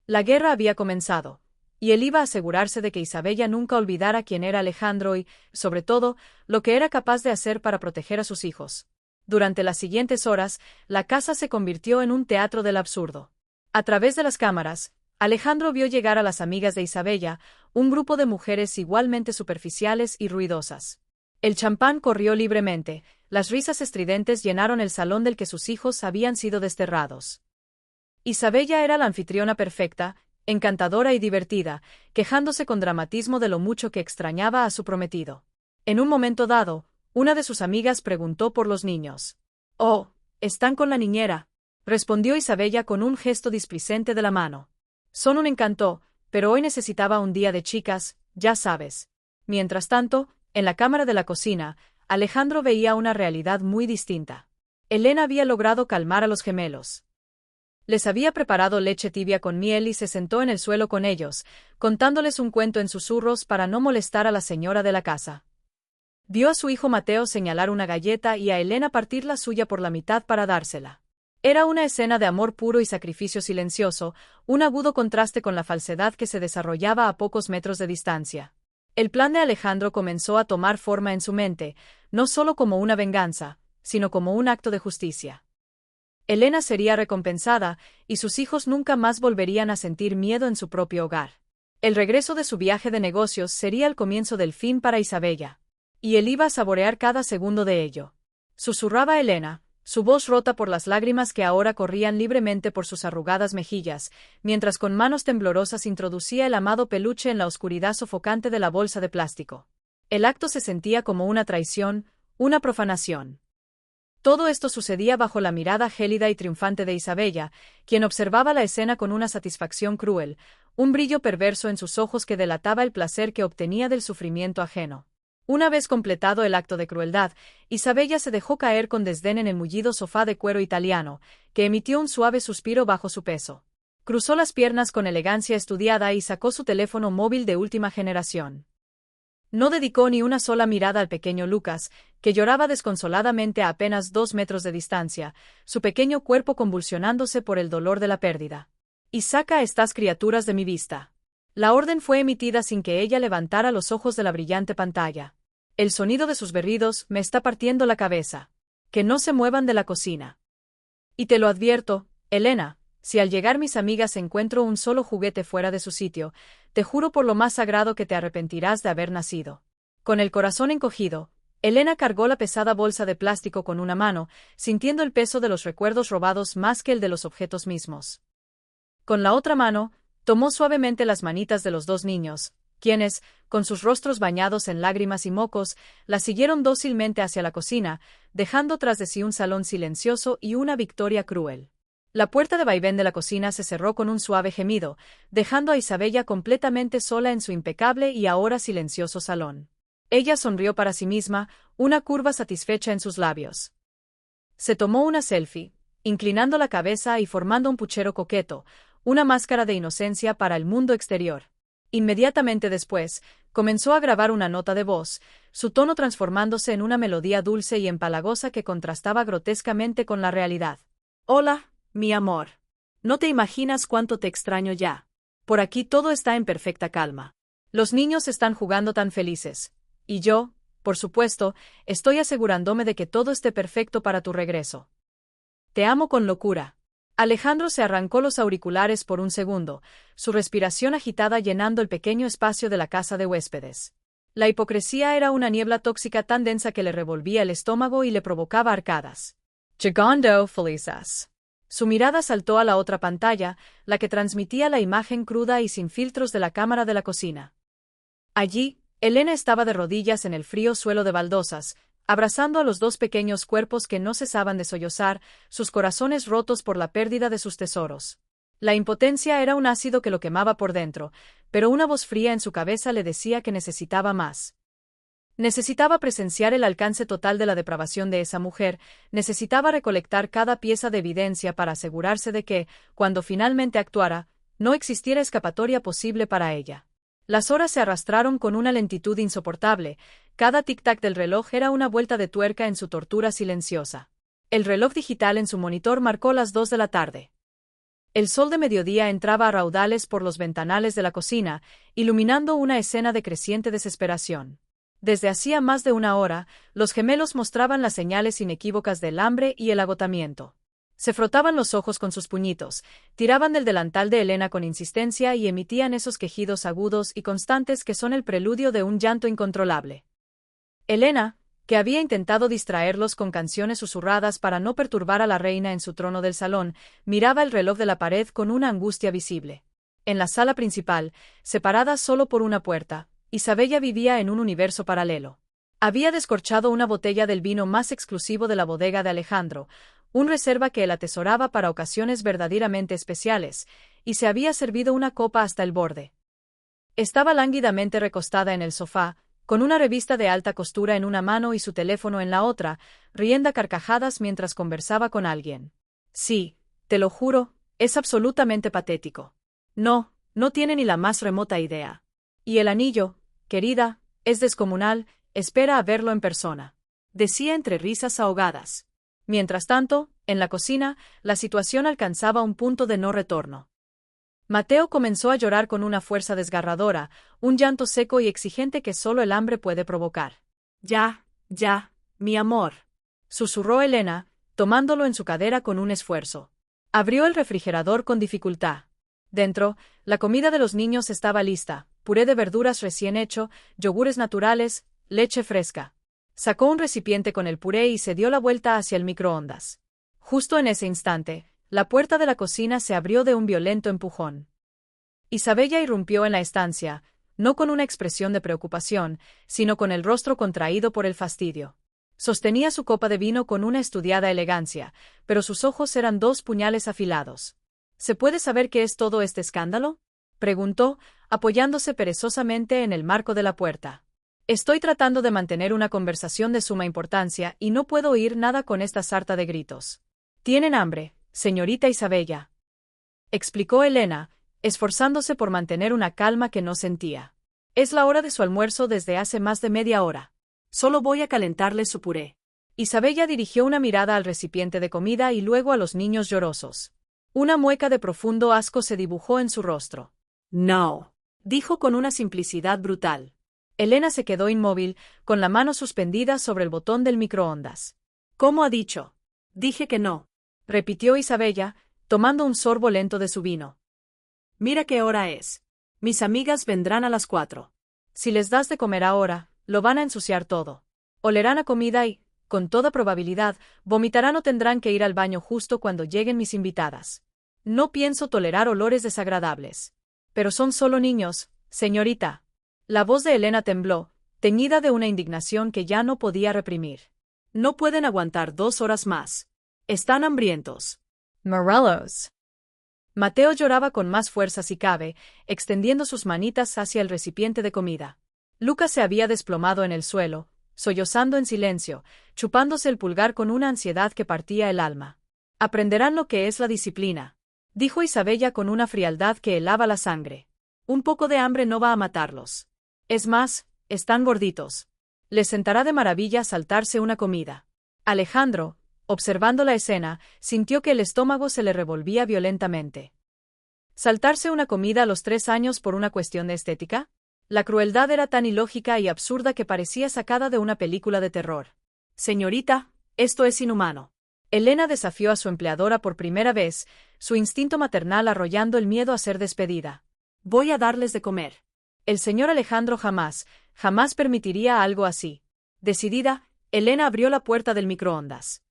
La guerra había comenzado, y él iba a asegurarse de que Isabella nunca olvidara quién era Alejandro y, sobre todo, lo que era capaz de hacer para proteger a sus hijos. Durante las siguientes horas, la casa se convirtió en un teatro del absurdo. A través de las cámaras, Alejandro vio llegar a las amigas de Isabella, un grupo de mujeres igualmente superficiales y ruidosas. El champán corrió libremente, las risas estridentes llenaron el salón del que sus hijos habían sido desterrados. Isabella era la anfitriona perfecta, encantadora y divertida, quejándose con dramatismo de lo mucho que extrañaba a su prometido. En un momento dado, una de sus amigas preguntó por los niños. «Oh, están con la niñera», respondió Isabella con un gesto displicente de la mano. «Son un encanto, pero hoy necesitaba un día de chicas, ya sabes». Mientras tanto, en la cámara de la cocina, Alejandro veía una realidad muy distinta. Elena había logrado calmar a los gemelos. Les había preparado leche tibia con miel y se sentó en el suelo con ellos, contándoles un cuento en susurros para no molestar a la señora de la casa. Vio a su hijo Mateo señalar una galleta y a Elena partir la suya por la mitad para dársela. Era una escena de amor puro y sacrificio silencioso, un agudo contraste con la falsedad que se desarrollaba a pocos metros de distancia. El plan de Alejandro comenzó a tomar forma en su mente, no solo como una venganza, sino como un acto de justicia. Elena sería recompensada, y sus hijos nunca más volverían a sentir miedo en su propio hogar. El regreso de su viaje de negocios sería el comienzo del fin para Isabella. Y él iba a saborear cada segundo de ello. Susurraba Elena, su voz rota por las lágrimas que ahora corrían libremente por sus arrugadas mejillas, mientras con manos temblorosas introducía el amado peluche en la oscuridad sofocante de la bolsa de plástico. El acto se sentía como una traición, una profanación. Todo esto sucedía bajo la mirada gélida y triunfante de Isabella, quien observaba la escena con una satisfacción cruel, un brillo perverso en sus ojos que delataba el placer que obtenía del sufrimiento ajeno. Una vez completado el acto de crueldad, Isabella se dejó caer con desdén en el mullido sofá de cuero italiano, que emitió un suave suspiro bajo su peso. Cruzó las piernas con elegancia estudiada y sacó su teléfono móvil de última generación. No dedicó ni una sola mirada al pequeño Lucas, que lloraba desconsoladamente a apenas 2 metros de distancia, su pequeño cuerpo convulsionándose por el dolor de la pérdida. «Y saca a estas criaturas de mi vista». La orden fue emitida sin que ella levantara los ojos de la brillante pantalla. El sonido de sus berridos me está partiendo la cabeza. Que no se muevan de la cocina. Y te lo advierto, Elena, si al llegar mis amigas encuentro un solo juguete fuera de su sitio, te juro por lo más sagrado que te arrepentirás de haber nacido. Con el corazón encogido, Elena cargó la pesada bolsa de plástico con una mano, sintiendo el peso de los recuerdos robados más que el de los objetos mismos. Con la otra mano, tomó suavemente las manitas de los dos niños, quienes, con sus rostros bañados en lágrimas y mocos, la siguieron dócilmente hacia la cocina, dejando tras de sí un salón silencioso y una victoria cruel. La puerta de vaivén de la cocina se cerró con un suave gemido, dejando a Isabella completamente sola en su impecable y ahora silencioso salón. Ella sonrió para sí misma, una curva satisfecha en sus labios. Se tomó una selfie, inclinando la cabeza y formando un puchero coqueto, una máscara de inocencia para el mundo exterior. Inmediatamente después, comenzó a grabar una nota de voz, su tono transformándose en una melodía dulce y empalagosa que contrastaba grotescamente con la realidad. «Hola, mi amor. No te imaginas cuánto te extraño ya. Por aquí todo está en perfecta calma. Los niños están jugando tan felices. Y yo, por supuesto, estoy asegurándome de que todo esté perfecto para tu regreso. Te amo con locura». Alejandro se arrancó los auriculares por un segundo, su respiración agitada llenando el pequeño espacio de la casa de huéspedes. La hipocresía era una niebla tóxica tan densa que le revolvía el estómago y le provocaba arcadas. «Llegando felices». Su mirada saltó a la otra pantalla, la que transmitía la imagen cruda y sin filtros de la cámara de la cocina. Allí, Elena estaba de rodillas en el frío suelo de baldosas, abrazando a los dos pequeños cuerpos que no cesaban de sollozar, sus corazones rotos por la pérdida de sus tesoros. La impotencia era un ácido que lo quemaba por dentro, pero una voz fría en su cabeza le decía que necesitaba más. Necesitaba presenciar el alcance total de la depravación de esa mujer, necesitaba recolectar cada pieza de evidencia para asegurarse de que, cuando finalmente actuara, no existiera escapatoria posible para ella. Las horas se arrastraron con una lentitud insoportable, cada tic-tac del reloj era una vuelta de tuerca en su tortura silenciosa. El reloj digital en su monitor marcó las 2 de la tarde. El sol de mediodía entraba a raudales por los ventanales de la cocina, iluminando una escena de creciente desesperación. Desde hacía más de una hora, los gemelos mostraban las señales inequívocas del hambre y el agotamiento. Se frotaban los ojos con sus puñitos, tiraban del delantal de Elena con insistencia y emitían esos quejidos agudos y constantes que son el preludio de un llanto incontrolable. Elena, que había intentado distraerlos con canciones susurradas para no perturbar a la reina en su trono del salón, miraba el reloj de la pared con una angustia visible. En la sala principal, separada solo por una puerta, Isabella vivía en un universo paralelo. Había descorchado una botella del vino más exclusivo de la bodega de Alejandro, un reserva que él atesoraba para ocasiones verdaderamente especiales, y se había servido una copa hasta el borde. Estaba lánguidamente recostada en el sofá, con una revista de alta costura en una mano y su teléfono en la otra, riendo a carcajadas mientras conversaba con alguien. Sí, te lo juro, es absolutamente patético. No, no tiene ni la más remota idea. Y el anillo, querida, es descomunal, espera a verlo en persona. Decía entre risas ahogadas. Mientras tanto, en la cocina, la situación alcanzaba un punto de no retorno. Mateo comenzó a llorar con una fuerza desgarradora, un llanto seco y exigente que solo el hambre puede provocar. Ya, mi amor, susurró Elena, tomándolo en su cadera con un esfuerzo. Abrió el refrigerador con dificultad. Dentro, la comida de los niños estaba lista, puré de verduras recién hecho, yogures naturales, leche fresca. Sacó un recipiente con el puré y se dio la vuelta hacia el microondas. Justo en ese instante, la puerta de la cocina se abrió de un violento empujón. Isabella irrumpió en la estancia, no con una expresión de preocupación, sino con el rostro contraído por el fastidio. Sostenía su copa de vino con una estudiada elegancia, pero sus ojos eran dos puñales afilados. ¿Se puede saber qué es todo este escándalo?, preguntó, apoyándose perezosamente en el marco de la puerta. Estoy tratando de mantener una conversación de suma importancia y no puedo oír nada con esta sarta de gritos. ¿Tienen hambre, señorita Isabella?, explicó Elena, esforzándose por mantener una calma que no sentía. Es la hora de su almuerzo desde hace más de media hora. Solo voy a calentarle su puré. Isabella dirigió una mirada al recipiente de comida y luego a los niños llorosos. Una mueca de profundo asco se dibujó en su rostro. No, dijo con una simplicidad brutal. Elena se quedó inmóvil, con la mano suspendida sobre el botón del microondas. ¿Cómo ha dicho? Dije que no, repitió Isabella, tomando un sorbo lento de su vino. Mira qué hora es. Mis amigas vendrán a las 4. Si les das de comer ahora, lo van a ensuciar todo. Olerán a comida y, con toda probabilidad, vomitarán o tendrán que ir al baño justo cuando lleguen mis invitadas. No pienso tolerar olores desagradables. Pero son solo niños, señorita. La voz de Elena tembló, teñida de una indignación que ya no podía reprimir. No pueden aguantar 2 horas más. Están hambrientos. Morelos. Mateo lloraba con más fuerza si cabe, extendiendo sus manitas hacia el recipiente de comida. Lucas se había desplomado en el suelo, sollozando en silencio, chupándose el pulgar con una ansiedad que partía el alma. Aprenderán lo que es la disciplina, dijo Isabella con una frialdad que helaba la sangre. Un poco de hambre no va a matarlos. Es más, están gorditos. Les sentará de maravilla saltarse una comida. Alejandro, observando la escena, sintió que el estómago se le revolvía violentamente. ¿Saltarse una comida a los 3 años por una cuestión de estética? La crueldad era tan ilógica y absurda que parecía sacada de una película de terror. Señorita, esto es inhumano. Elena desafió a su empleadora por primera vez, su instinto maternal arrollando el miedo a ser despedida. Voy a darles de comer. El señor Alejandro jamás permitiría algo así. Decidida, Elena abrió la puerta del microondas.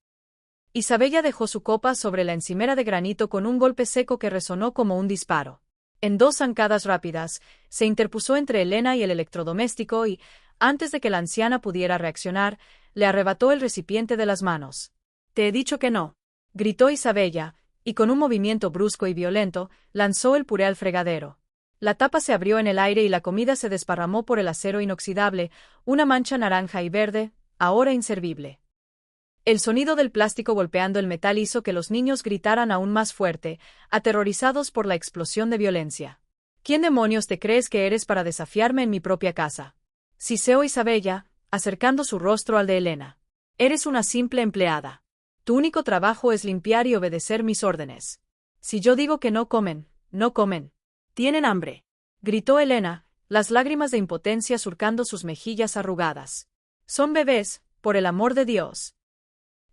Isabella dejó su copa sobre la encimera de granito con un golpe seco que resonó como un disparo. En 2 zancadas rápidas, se interpuso entre Elena y el electrodoméstico y, antes de que la anciana pudiera reaccionar, le arrebató el recipiente de las manos. «Te he dicho que no», gritó Isabella, y con un movimiento brusco y violento, lanzó el puré al fregadero. La tapa se abrió en el aire y la comida se desparramó por el acero inoxidable, una mancha naranja y verde, ahora inservible. El sonido del plástico golpeando el metal hizo que los niños gritaran aún más fuerte, aterrorizados por la explosión de violencia. ¿Quién demonios te crees que eres para desafiarme en mi propia casa?, siseó Isabella, acercando su rostro al de Elena. Eres una simple empleada. Tu único trabajo es limpiar y obedecer mis órdenes. Si yo digo que no comen, no comen. Tienen hambre, gritó Elena, las lágrimas de impotencia surcando sus mejillas arrugadas. Son bebés, por el amor de Dios.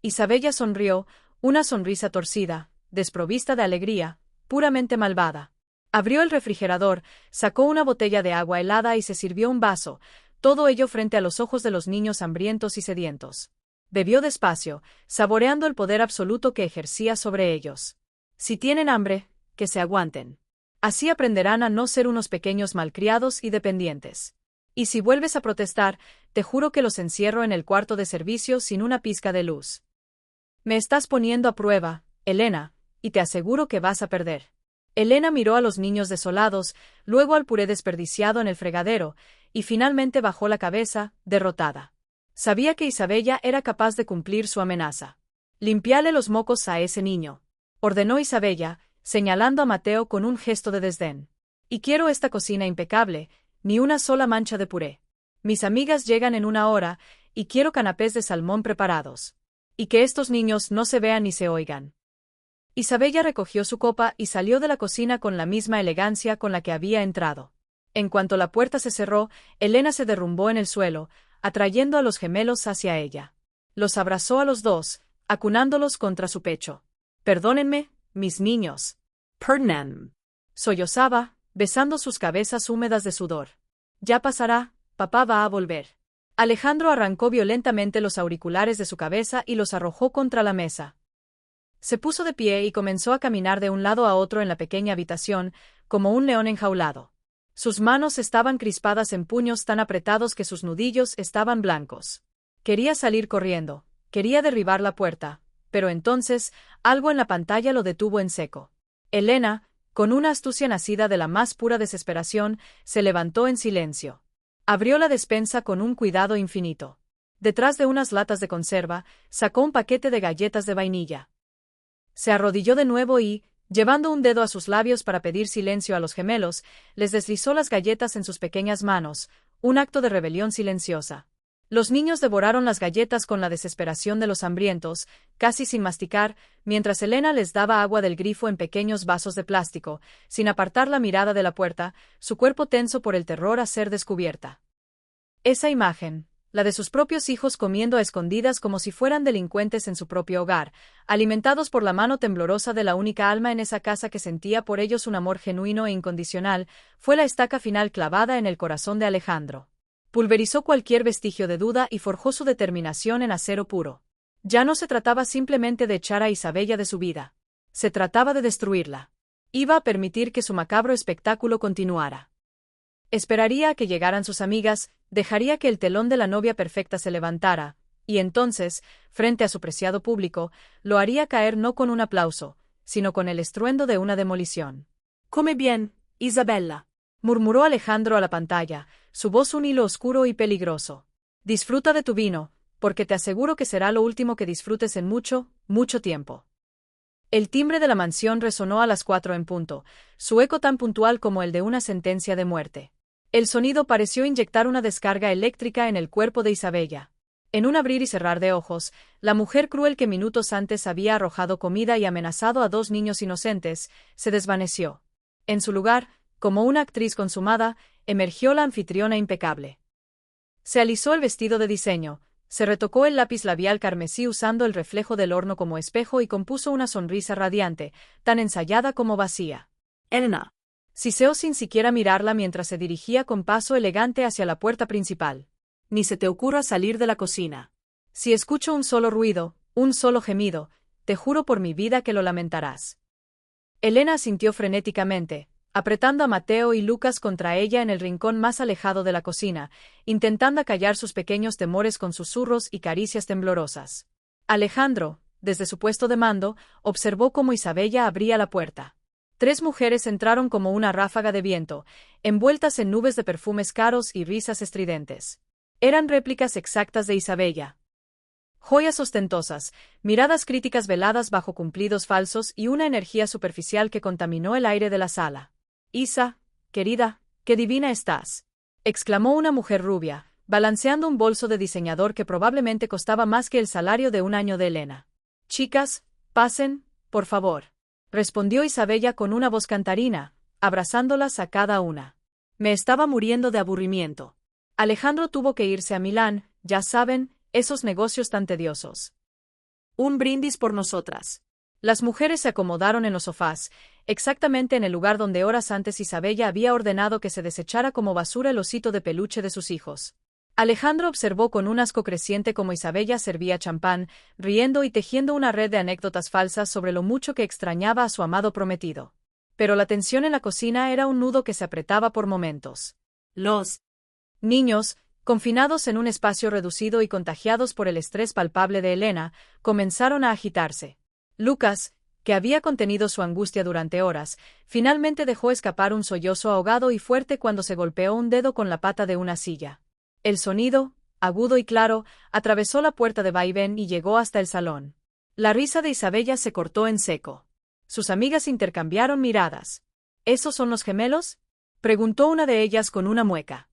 Isabella sonrió, una sonrisa torcida, desprovista de alegría, puramente malvada. Abrió el refrigerador, sacó una botella de agua helada y se sirvió un vaso, todo ello frente a los ojos de los niños hambrientos y sedientos. Bebió despacio, saboreando el poder absoluto que ejercía sobre ellos. Si tienen hambre, que se aguanten. Así aprenderán a no ser unos pequeños malcriados y dependientes. Y si vuelves a protestar, te juro que los encierro en el cuarto de servicio sin una pizca de luz. Me estás poniendo a prueba, Elena, y te aseguro que vas a perder. Elena miró a los niños desolados, luego al puré desperdiciado en el fregadero, y finalmente bajó la cabeza, derrotada. Sabía que Isabella era capaz de cumplir su amenaza. Limpiale los mocos a ese niño, ordenó Isabella, señalando a Mateo con un gesto de desdén. Y quiero esta cocina impecable, ni una sola mancha de puré. Mis amigas llegan en una hora, y quiero canapés de salmón preparados. Y que estos niños no se vean ni se oigan. Isabella recogió su copa y salió de la cocina con la misma elegancia con la que había entrado. En cuanto la puerta se cerró, Elena se derrumbó en el suelo, atrayendo a los gemelos hacia ella. Los abrazó a los dos, acunándolos contra su pecho. Perdónenme, mis niños. Perdónenme. Sollozaba, besando sus cabezas húmedas de sudor. Ya pasará, papá va a volver. Alejandro arrancó violentamente los auriculares de su cabeza y los arrojó contra la mesa. Se puso de pie y comenzó a caminar de un lado a otro en la pequeña habitación, como un león enjaulado. Sus manos estaban crispadas en puños tan apretados que sus nudillos estaban blancos. Quería salir corriendo, quería derribar la puerta, pero entonces, algo en la pantalla lo detuvo en seco. Elena, con una astucia nacida de la más pura desesperación, se levantó en silencio. Abrió la despensa con un cuidado infinito. Detrás de unas latas de conserva, sacó un paquete de galletas de vainilla. Se arrodilló de nuevo y, llevando un dedo a sus labios para pedir silencio a los gemelos, les deslizó las galletas en sus pequeñas manos, un acto de rebelión silenciosa. Los niños devoraron las galletas con la desesperación de los hambrientos, casi sin masticar, mientras Elena les daba agua del grifo en pequeños vasos de plástico, sin apartar la mirada de la puerta, su cuerpo tenso por el terror a ser descubierta. Esa imagen, la de sus propios hijos comiendo a escondidas como si fueran delincuentes en su propio hogar, alimentados por la mano temblorosa de la única alma en esa casa que sentía por ellos un amor genuino e incondicional, fue la estaca final clavada en el corazón de Alejandro. Pulverizó cualquier vestigio de duda y forjó su determinación en acero puro. Ya no se trataba simplemente de echar a Isabella de su vida. Se trataba de destruirla. Iba a permitir que su macabro espectáculo continuara. Esperaría a que llegaran sus amigas, dejaría que el telón de la novia perfecta se levantara, y entonces, frente a su preciado público, lo haría caer no con un aplauso, sino con el estruendo de una demolición. «Come bien, Isabella», murmuró Alejandro a la pantalla, su voz un hilo oscuro y peligroso. «Disfruta de tu vino, porque te aseguro que será lo último que disfrutes en mucho, mucho tiempo». El timbre de la mansión resonó a las 4 en punto, su eco tan puntual como el de una sentencia de muerte. El sonido pareció inyectar una descarga eléctrica en el cuerpo de Isabella. En un abrir y cerrar de ojos, la mujer cruel que minutos antes había arrojado comida y amenazado a 2 niños inocentes, se desvaneció. En su lugar, como una actriz consumada, emergió la anfitriona impecable. Se alisó el vestido de diseño, se retocó el lápiz labial carmesí usando el reflejo del horno como espejo y compuso una sonrisa radiante, tan ensayada como vacía. «Elena», siseó sin siquiera mirarla mientras se dirigía con paso elegante hacia la puerta principal. «Ni se te ocurra salir de la cocina. Si escucho un solo ruido, un solo gemido, te juro por mi vida que lo lamentarás». Elena asintió frenéticamente, apretando a Mateo y Lucas contra ella en el rincón más alejado de la cocina, intentando acallar sus pequeños temores con susurros y caricias temblorosas. Alejandro, desde su puesto de mando, observó cómo Isabella abría la puerta. 3 mujeres entraron como una ráfaga de viento, envueltas en nubes de perfumes caros y risas estridentes. Eran réplicas exactas de Isabella. Joyas ostentosas, miradas críticas veladas bajo cumplidos falsos y una energía superficial que contaminó el aire de la sala. «Isa, querida, qué divina estás», exclamó una mujer rubia, balanceando un bolso de diseñador que probablemente costaba más que el salario de un año de Elena. «Chicas, pasen, por favor», respondió Isabella con una voz cantarina, abrazándolas a cada una. Me estaba muriendo de aburrimiento. Alejandro tuvo que irse a Milán, ya saben, esos negocios tan tediosos. «Un brindis por nosotras». Las mujeres se acomodaron en los sofás, exactamente en el lugar donde horas antes Isabella había ordenado que se desechara como basura el osito de peluche de sus hijos. Alejandro observó con un asco creciente cómo Isabella servía champán, riendo y tejiendo una red de anécdotas falsas sobre lo mucho que extrañaba a su amado prometido. pero la tensión en la cocina era un nudo que se apretaba por momentos. Los niños, confinados en un espacio reducido y contagiados por el estrés palpable de Elena, comenzaron a agitarse. Lucas, que había contenido su angustia durante horas, finalmente dejó escapar un sollozo ahogado y fuerte cuando se golpeó un dedo con la pata de una silla. El sonido, agudo y claro, atravesó la puerta de vaivén y llegó hasta el salón. La risa de Isabella se cortó en seco. Sus amigas intercambiaron miradas. ¿Esos son los gemelos?, preguntó una de ellas con una mueca.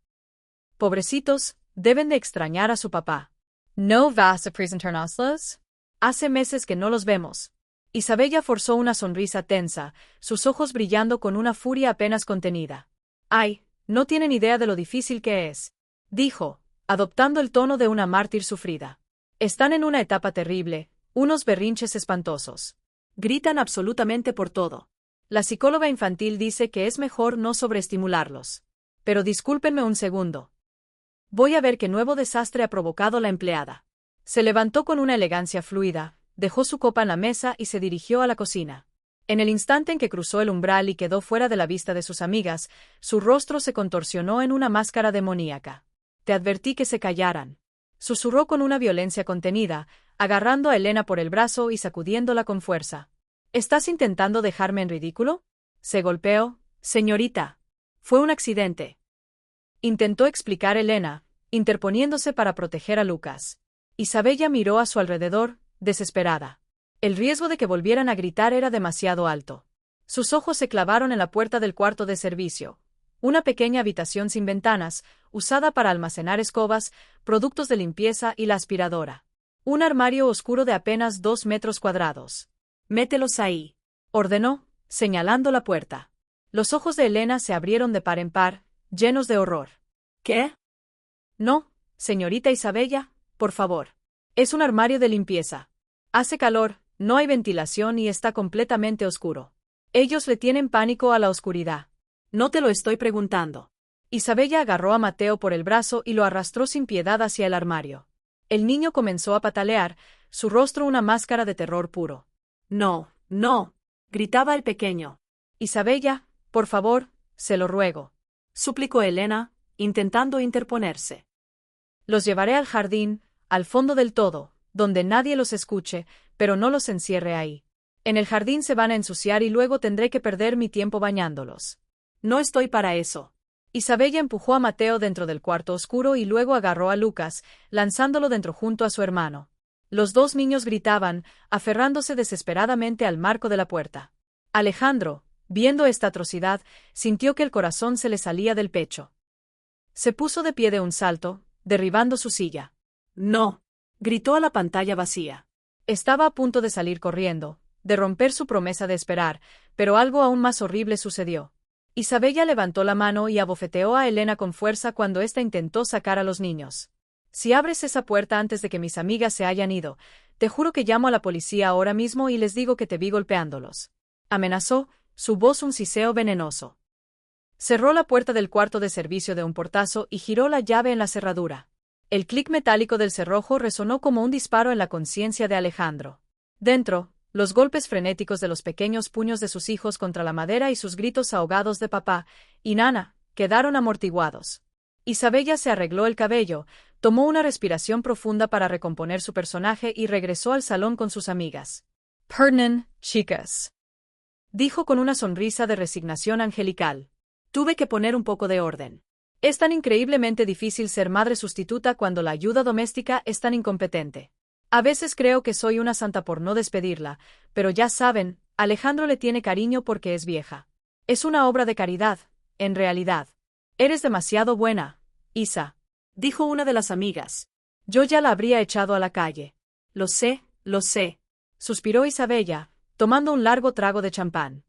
Pobrecitos, deben de extrañar a su papá. ¿No vas a presentarnoslos? Hace meses que no los vemos. Isabella forzó una sonrisa tensa, sus ojos brillando con una furia apenas contenida. Ay, no tienen idea de lo difícil que es, dijo, adoptando el tono de una mártir sufrida. Están en una etapa terrible, unos berrinches espantosos. Gritan absolutamente por todo. La psicóloga infantil dice que es mejor no sobreestimularlos. Pero discúlpenme un segundo. Voy a ver qué nuevo desastre ha provocado la empleada. Se levantó con una elegancia fluida, dejó su copa en la mesa y se dirigió a la cocina. En el instante en que cruzó el umbral y quedó fuera de la vista de sus amigas, su rostro se contorsionó en una máscara demoníaca. Te advertí que se callaran. Susurró con una violencia contenida, agarrando a Elena por el brazo y sacudiéndola con fuerza. ¿Estás intentando dejarme en ridículo? Se golpeó, señorita. Fue un accidente. Intentó explicar Elena, interponiéndose para proteger a Lucas. Isabella miró a su alrededor, desesperada. El riesgo de que volvieran a gritar era demasiado alto. Sus ojos se clavaron en la puerta del cuarto de servicio, una pequeña habitación sin ventanas, usada para almacenar escobas, productos de limpieza y la aspiradora. Un armario oscuro de apenas 2 metros cuadrados. Mételos ahí, ordenó, señalando la puerta. Los ojos de Elena se abrieron de par en par, llenos de horror. ¿Qué? No, señorita Isabella, por favor. Es un armario de limpieza. Hace calor, no hay ventilación y está completamente oscuro. Ellos le tienen pánico a la oscuridad. No te lo estoy preguntando. Isabella agarró a Mateo por el brazo y lo arrastró sin piedad hacia el armario. El niño comenzó a patalear, su rostro una máscara de terror puro. No, no, gritaba el pequeño. Isabella, por favor, se lo ruego, suplicó Elena, intentando interponerse. Los llevaré al jardín, al fondo del todo, donde nadie los escuche, pero no los encierre ahí. En el jardín se van a ensuciar y luego tendré que perder mi tiempo bañándolos. No estoy para eso. Isabella empujó a Mateo dentro del cuarto oscuro y luego agarró a Lucas, lanzándolo dentro junto a su hermano. Los dos niños gritaban, aferrándose desesperadamente al marco de la puerta. Alejandro, viendo esta atrocidad, sintió que el corazón se le salía del pecho. Se puso de pie de un salto, derribando su silla. ¡No!, gritó a la pantalla vacía. Estaba a punto de salir corriendo, de romper su promesa de esperar, pero algo aún más horrible sucedió. Isabella levantó la mano y abofeteó a Elena con fuerza cuando ésta intentó sacar a los niños. Si abres esa puerta antes de que mis amigas se hayan ido, te juro que llamo a la policía ahora mismo y les digo que te vi golpeándolos. Amenazó, su voz un siseo venenoso. Cerró la puerta del cuarto de servicio de un portazo y giró la llave en la cerradura. El clic metálico del cerrojo resonó como un disparo en la conciencia de Alejandro. Dentro, los golpes frenéticos de los pequeños puños de sus hijos contra la madera y sus gritos ahogados de papá y nana quedaron amortiguados. Isabella se arregló el cabello, tomó una respiración profunda para recomponer su personaje y regresó al salón con sus amigas. «Perdonen, chicas», dijo con una sonrisa de resignación angelical. «Tuve que poner un poco de orden. Es tan increíblemente difícil ser madre sustituta cuando la ayuda doméstica es tan incompetente. A veces creo que soy una santa por no despedirla, pero ya saben, Alejandro le tiene cariño porque es vieja. Es una obra de caridad, en realidad. Eres demasiado buena, Isa», dijo una de las amigas. «Yo ya la habría echado a la calle». Lo sé, suspiró Isabella, tomando un largo trago de champán.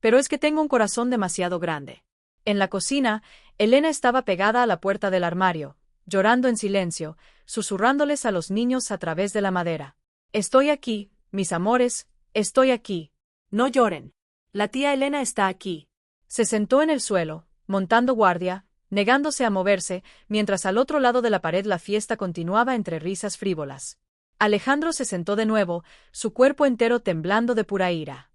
«Pero es que tengo un corazón demasiado grande». En la cocina, Elena estaba pegada a la puerta del armario, llorando en silencio, susurrándoles a los niños a través de la madera. «Estoy aquí, mis amores, estoy aquí. No lloren. La tía Elena está aquí». Se sentó en el suelo, montando guardia, negándose a moverse, mientras al otro lado de la pared la fiesta continuaba entre risas frívolas. Alejandro se sentó de nuevo, su cuerpo entero temblando de pura ira.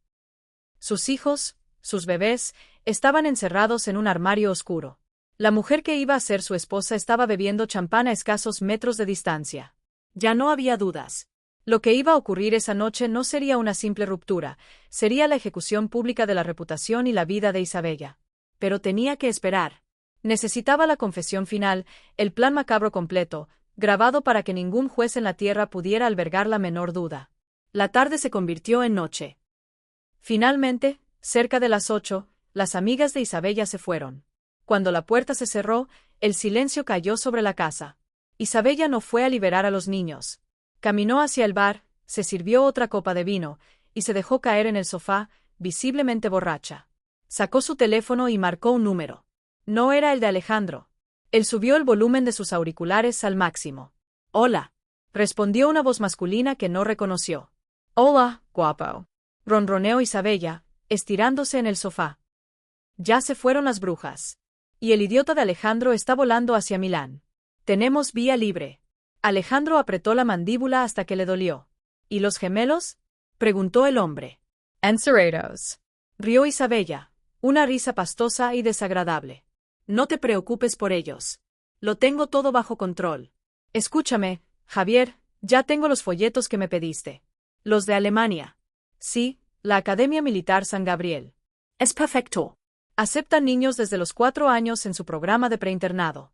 Sus hijos, sus bebés, estaban encerrados en un armario oscuro. La mujer que iba a ser su esposa estaba bebiendo champán a escasos metros de distancia. Ya no había dudas. Lo que iba a ocurrir esa noche no sería una simple ruptura, sería la ejecución pública de la reputación y la vida de Isabella. Pero tenía que esperar. Necesitaba la confesión final, el plan macabro completo, grabado para que ningún juez en la tierra pudiera albergar la menor duda. La tarde se convirtió en noche. Finalmente, cerca de las 8, las amigas de Isabella se fueron. Cuando la puerta se cerró, el silencio cayó sobre la casa. Isabella no fue a liberar a los niños. Caminó hacia el bar, se sirvió otra copa de vino, y se dejó caer en el sofá, visiblemente borracha. Sacó su teléfono y marcó un número. No era el de Alejandro. Él subió el volumen de sus auriculares al máximo. «Hola», respondió una voz masculina que no reconoció. «Hola, guapo», ronroneó Isabella, estirándose en el sofá. «Ya se fueron las brujas. Y el idiota de Alejandro está volando hacia Milán. Tenemos vía libre». Alejandro apretó la mandíbula hasta que le dolió. «¿Y los gemelos?», preguntó el hombre. «Encerrados», rió Isabella, una risa pastosa y desagradable. «No te preocupes por ellos. Lo tengo todo bajo control. Escúchame, Javier, ya tengo los folletos que me pediste. Los de Alemania. Sí, la Academia Militar San Gabriel. Es perfecto. Aceptan niños desde los 4 años en su programa de preinternado.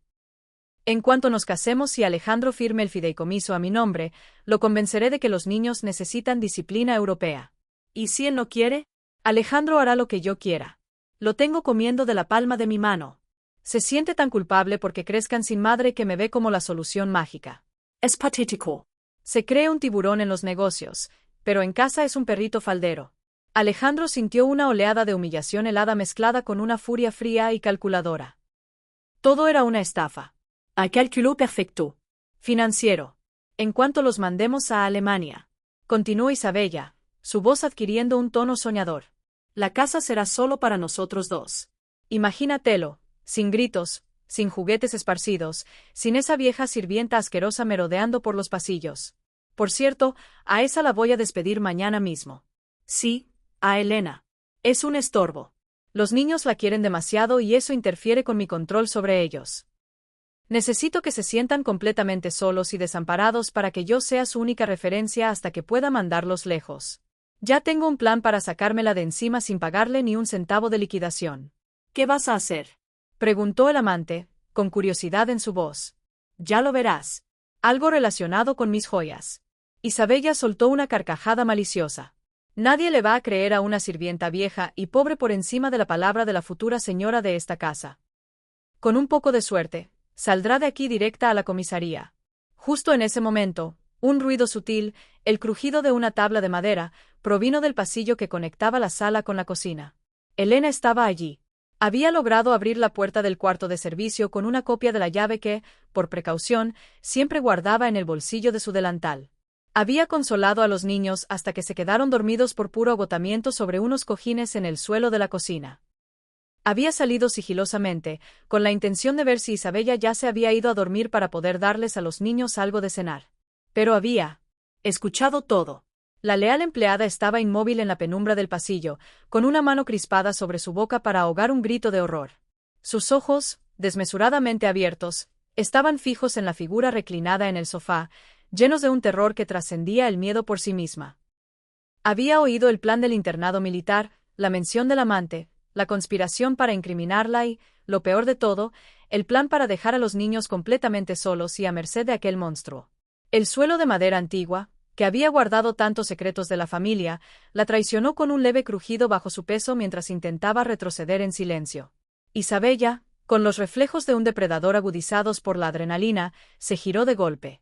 En cuanto nos casemos y Alejandro firme el fideicomiso a mi nombre, lo convenceré de que los niños necesitan disciplina europea. ¿Y si él no quiere? Alejandro hará lo que yo quiera. Lo tengo comiendo de la palma de mi mano. Se siente tan culpable porque crezcan sin madre que me ve como la solución mágica. Es patético. Se cree un tiburón en los negocios, pero en casa es un perrito faldero. Alejandro sintió una oleada de humillación helada mezclada con una furia fría y calculadora. Todo era una estafa. Un cálculo perfecto. Financiero. En cuanto los mandemos a Alemania, continuó Isabella, su voz adquiriendo un tono soñador. La casa será solo para nosotros dos. Imagínatelo, sin gritos, sin juguetes esparcidos, sin esa vieja sirvienta asquerosa merodeando por los pasillos. Por cierto, a esa la voy a despedir mañana mismo. Sí, a Elena. Es un estorbo. Los niños la quieren demasiado y eso interfiere con mi control sobre ellos. Necesito que se sientan completamente solos y desamparados para que yo sea su única referencia hasta que pueda mandarlos lejos. Ya tengo un plan para sacármela de encima sin pagarle ni un centavo de liquidación. ¿Qué vas a hacer?, preguntó el amante, con curiosidad en su voz. Ya lo verás. Algo relacionado con mis joyas. Isabella soltó una carcajada maliciosa. Nadie le va a creer a una sirvienta vieja y pobre por encima de la palabra de la futura señora de esta casa. Con un poco de suerte, saldrá de aquí directa a la comisaría. Justo en ese momento, un ruido sutil, el crujido de una tabla de madera, provino del pasillo que conectaba la sala con la cocina. Elena estaba allí. Había logrado abrir la puerta del cuarto de servicio con una copia de la llave que, por precaución, siempre guardaba en el bolsillo de su delantal. Había consolado a los niños hasta que se quedaron dormidos por puro agotamiento sobre unos cojines en el suelo de la cocina. Había salido sigilosamente, con la intención de ver si Isabella ya se había ido a dormir para poder darles a los niños algo de cenar. Pero había escuchado todo. La leal empleada estaba inmóvil en la penumbra del pasillo, con una mano crispada sobre su boca para ahogar un grito de horror. Sus ojos, desmesuradamente abiertos, estaban fijos en la figura reclinada en el sofá, llenos de un terror que trascendía el miedo por sí misma. Había oído el plan del internado militar, la mención del amante, la conspiración para incriminarla y, lo peor de todo, el plan para dejar a los niños completamente solos y a merced de aquel monstruo. El suelo de madera antigua, que había guardado tantos secretos de la familia, la traicionó con un leve crujido bajo su peso mientras intentaba retroceder en silencio. Isabella, con los reflejos de un depredador agudizados por la adrenalina, se giró de golpe.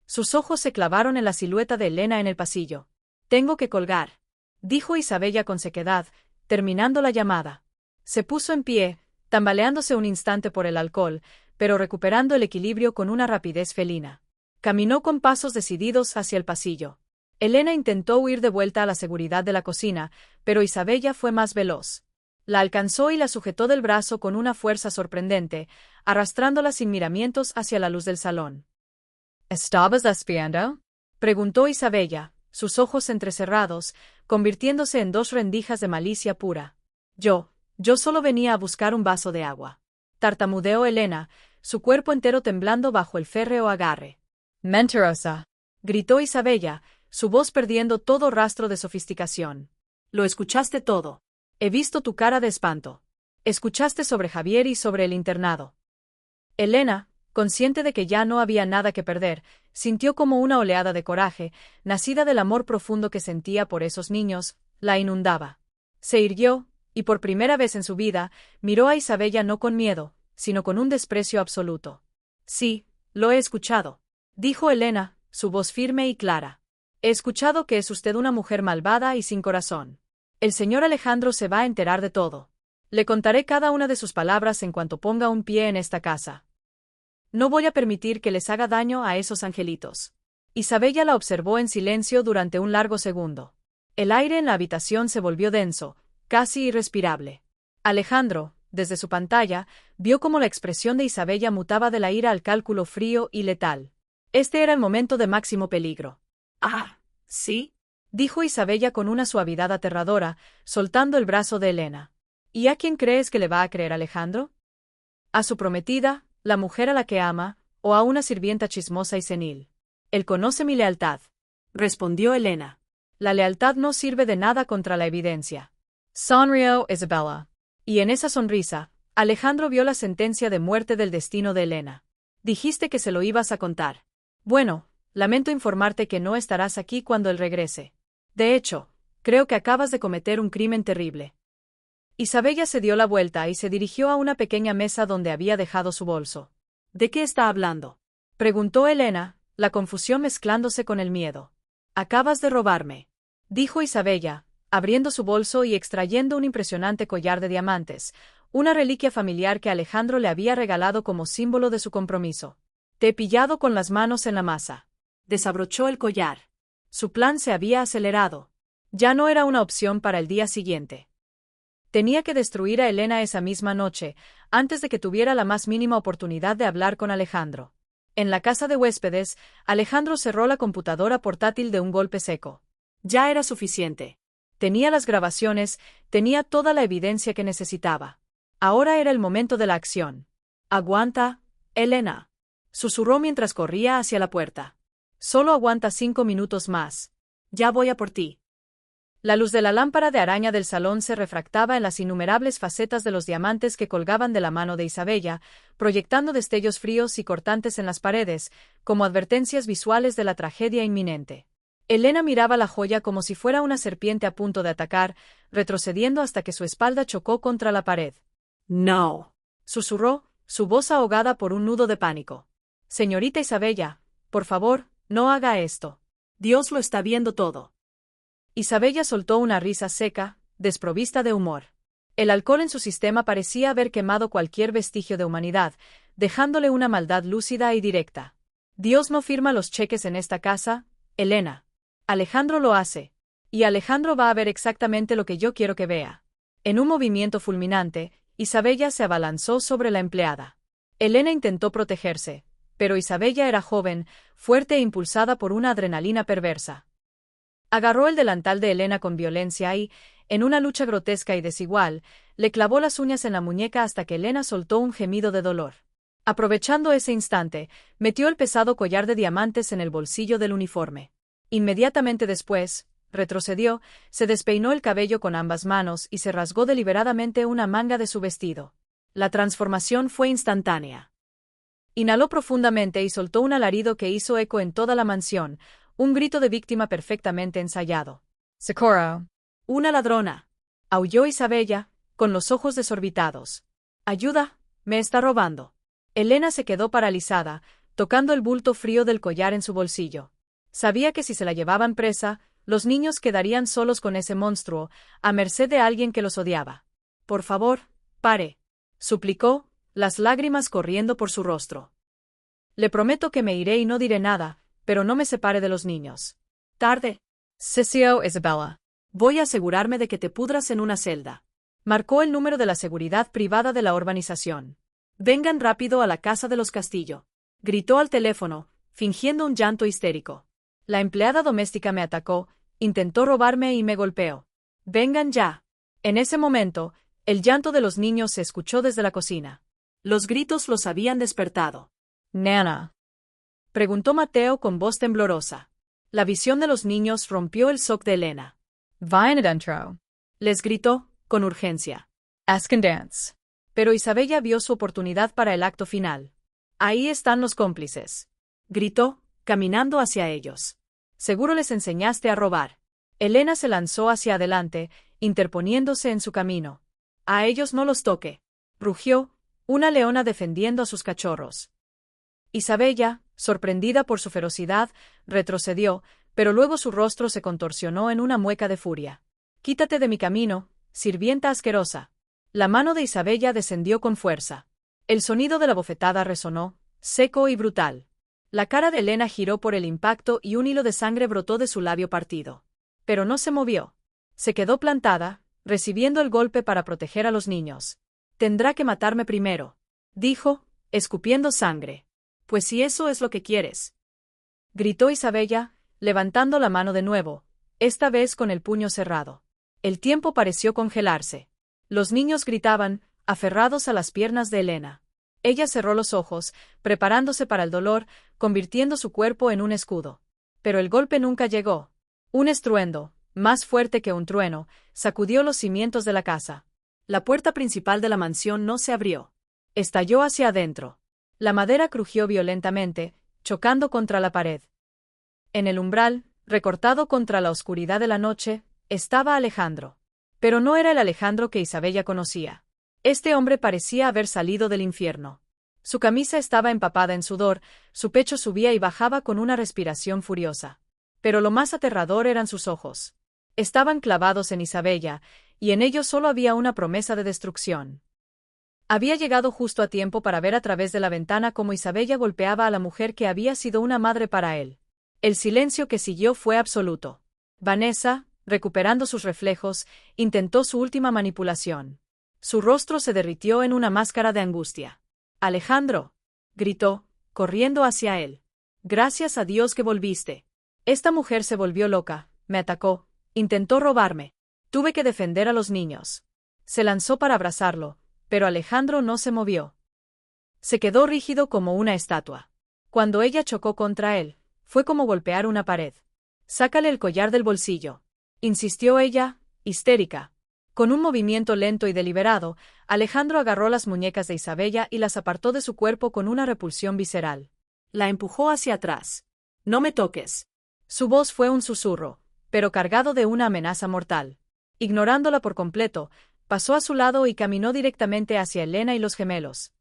Sus ojos se clavaron en la silueta de Elena en el pasillo. «Tengo que colgar», dijo Isabella con sequedad, terminando la llamada. Se puso en pie, tambaleándose un instante por el alcohol, pero recuperando el equilibrio con una rapidez felina. Caminó con pasos decididos hacia el pasillo. Elena intentó huir de vuelta a la seguridad de la cocina, pero Isabella fue más veloz. La alcanzó y la sujetó del brazo con una fuerza sorprendente, arrastrándola sin miramientos hacia la luz del salón. ¿Estabas espiando?, preguntó Isabella, sus ojos entrecerrados, convirtiéndose en 2 rendijas de malicia pura. Yo solo venía a buscar un vaso de agua. Tartamudeó Elena, su cuerpo entero temblando bajo el férreo agarre. Mentirosa, gritó Isabella, su voz perdiendo todo rastro de sofisticación. Lo escuchaste todo. He visto tu cara de espanto. Escuchaste sobre Javier y sobre el internado. Elena, consciente de que ya no había nada que perder, sintió como una oleada de coraje, nacida del amor profundo que sentía por esos niños, la inundaba. Se irguió, y por primera vez en su vida, miró a Isabella no con miedo, sino con un desprecio absoluto. Sí, lo he escuchado, dijo Elena, su voz firme y clara. He escuchado que es usted una mujer malvada y sin corazón. El señor Alejandro se va a enterar de todo. Le contaré cada una de sus palabras en cuanto ponga un pie en esta casa. No voy a permitir que les haga daño a esos angelitos. Isabella la observó en silencio durante un largo segundo. El aire en la habitación se volvió denso, casi irrespirable. Alejandro, desde su pantalla, vio cómo la expresión de Isabella mutaba de la ira al cálculo frío y letal. Este era el momento de máximo peligro. «Ah, ¿sí?», dijo Isabella con una suavidad aterradora, soltando el brazo de Elena. «¿Y a quién crees que le va a creer Alejandro? ¿A su prometida, la mujer a la que ama, o a una sirvienta chismosa y senil? Él conoce mi lealtad», respondió Elena. «La lealtad no sirve de nada contra la evidencia». Sonrió Isabella. Y en esa sonrisa, Alejandro vio la sentencia de muerte del destino de Elena. «Dijiste que se lo ibas a contar. Bueno, lamento informarte que no estarás aquí cuando él regrese. De hecho, creo que acabas de cometer un crimen terrible». Isabella se dio la vuelta y se dirigió a una pequeña mesa donde había dejado su bolso. «¿De qué está hablando?», preguntó Elena, la confusión mezclándose con el miedo. «Acabas de robarme», dijo Isabella, abriendo su bolso y extrayendo un impresionante collar de diamantes, una reliquia familiar que Alejandro le había regalado como símbolo de su compromiso. «Te he pillado con las manos en la masa». Desabrochó el collar. Su plan se había acelerado. Ya no era una opción para el día siguiente. Tenía que destruir a Elena esa misma noche, antes de que tuviera la más mínima oportunidad de hablar con Alejandro. En la casa de huéspedes, Alejandro cerró la computadora portátil de un golpe seco. Ya era suficiente. Tenía las grabaciones, tenía toda la evidencia que necesitaba. Ahora era el momento de la acción. «Aguanta, Elena», susurró mientras corría hacia la puerta. «Solo aguanta 5 minutos más. Ya voy a por ti». La luz de la lámpara de araña del salón se refractaba en las innumerables facetas de los diamantes que colgaban de la mano de Isabella, proyectando destellos fríos y cortantes en las paredes, como advertencias visuales de la tragedia inminente. Elena miraba la joya como si fuera una serpiente a punto de atacar, retrocediendo hasta que su espalda chocó contra la pared. «No», susurró, su voz ahogada por un nudo de pánico. «Señorita Isabella, por favor, no haga esto. Dios lo está viendo todo». Isabella soltó una risa seca, desprovista de humor. El alcohol en su sistema parecía haber quemado cualquier vestigio de humanidad, dejándole una maldad lúcida y directa. «Dios no firma los cheques en esta casa, Elena. Alejandro lo hace. Y Alejandro va a ver exactamente lo que yo quiero que vea». En un movimiento fulminante, Isabella se abalanzó sobre la empleada. Elena intentó protegerse, pero Isabella era joven, fuerte e impulsada por una adrenalina perversa. Agarró el delantal de Elena con violencia y, en una lucha grotesca y desigual, le clavó las uñas en la muñeca hasta que Elena soltó un gemido de dolor. Aprovechando ese instante, metió el pesado collar de diamantes en el bolsillo del uniforme. Inmediatamente después, retrocedió, se despeinó el cabello con ambas manos y se rasgó deliberadamente una manga de su vestido. La transformación fue instantánea. Inhaló profundamente y soltó un alarido que hizo eco en toda la mansión, un grito de víctima perfectamente ensayado. «Socorro. Una ladrona», aulló Isabella, con los ojos desorbitados. «Ayuda, me está robando». Elena se quedó paralizada, tocando el bulto frío del collar en su bolsillo. Sabía que si se la llevaban presa, los niños quedarían solos con ese monstruo, a merced de alguien que los odiaba. «Por favor, pare», suplicó, las lágrimas corriendo por su rostro. «Le prometo que me iré y no diré nada, pero no me separe de los niños». «Tarde», sisió Isabella. «Voy a asegurarme de que te pudras en una celda». Marcó el número de la seguridad privada de la urbanización. «Vengan rápido a la casa de los Castillo», gritó al teléfono, fingiendo un llanto histérico. «La empleada doméstica me atacó, intentó robarme y me golpeó. Vengan ya». En ese momento, El llanto de los niños se escuchó desde la cocina. Los gritos los habían despertado. «Nana», preguntó Mateo con voz temblorosa. La visión de los niños rompió el shock de Elena. «Vayan adentro», les gritó, con urgencia. «Ask and dance». Pero Isabella vio su oportunidad para el acto final. «Ahí están los cómplices», gritó, caminando hacia ellos. «Seguro les enseñaste a robar». Elena se lanzó hacia adelante, interponiéndose en su camino. «A ellos no los toque», rugió, una leona defendiendo a sus cachorros. Isabella, sorprendida por su ferocidad, retrocedió, pero luego su rostro se contorsionó en una mueca de furia. «Quítate de mi camino, sirvienta asquerosa». La mano de Isabella descendió con fuerza. El sonido de la bofetada resonó, seco y brutal. La cara de Elena giró por el impacto y un hilo de sangre brotó de su labio partido. Pero no se movió. Se quedó plantada, recibiendo el golpe para proteger a los niños. «Tendrá que matarme primero», dijo, escupiendo sangre. «Pues si eso es lo que quieres», gritó Isabella, levantando la mano de nuevo, esta vez con el puño cerrado. El tiempo pareció congelarse. Los niños gritaban, aferrados a las piernas de Elena. Ella cerró los ojos, preparándose para el dolor, convirtiendo su cuerpo en un escudo. Pero el golpe nunca llegó. Un estruendo, más fuerte que un trueno, sacudió los cimientos de la casa. La puerta principal de la mansión no se abrió. Estalló hacia adentro. La madera crujió violentamente, chocando contra la pared. En el umbral, recortado contra la oscuridad de la noche, estaba Alejandro. Pero no era el Alejandro que Isabella conocía. Este hombre parecía haber salido del infierno. Su camisa estaba empapada en sudor, su pecho subía y bajaba con una respiración furiosa. Pero lo más aterrador eran sus ojos. Estaban clavados en Isabella, y en ellos solo había una promesa de destrucción. Había llegado justo a tiempo para ver a través de la ventana cómo Isabella golpeaba a la mujer que había sido una madre para él. El silencio que siguió fue absoluto. Vanessa, recuperando sus reflejos, intentó su última manipulación. Su rostro se derritió en una máscara de angustia. «Alejandro», gritó, corriendo hacia él. «Gracias a Dios que volviste. Esta mujer se volvió loca, me atacó, intentó robarme. Tuve que defender a los niños». Se lanzó para abrazarlo, pero Alejandro no se movió. Se quedó rígido como una estatua. Cuando ella chocó contra él, fue como golpear una pared. «Sácale el collar del bolsillo», insistió ella, histérica. Con un movimiento lento y deliberado, Alejandro agarró las muñecas de Isabella y las apartó de su cuerpo con una repulsión visceral. La empujó hacia atrás. «No me toques». Su voz fue un susurro, pero cargado de una amenaza mortal. Ignorándola por completo, pasó a su lado y caminó directamente hacia Elena y los gemelos.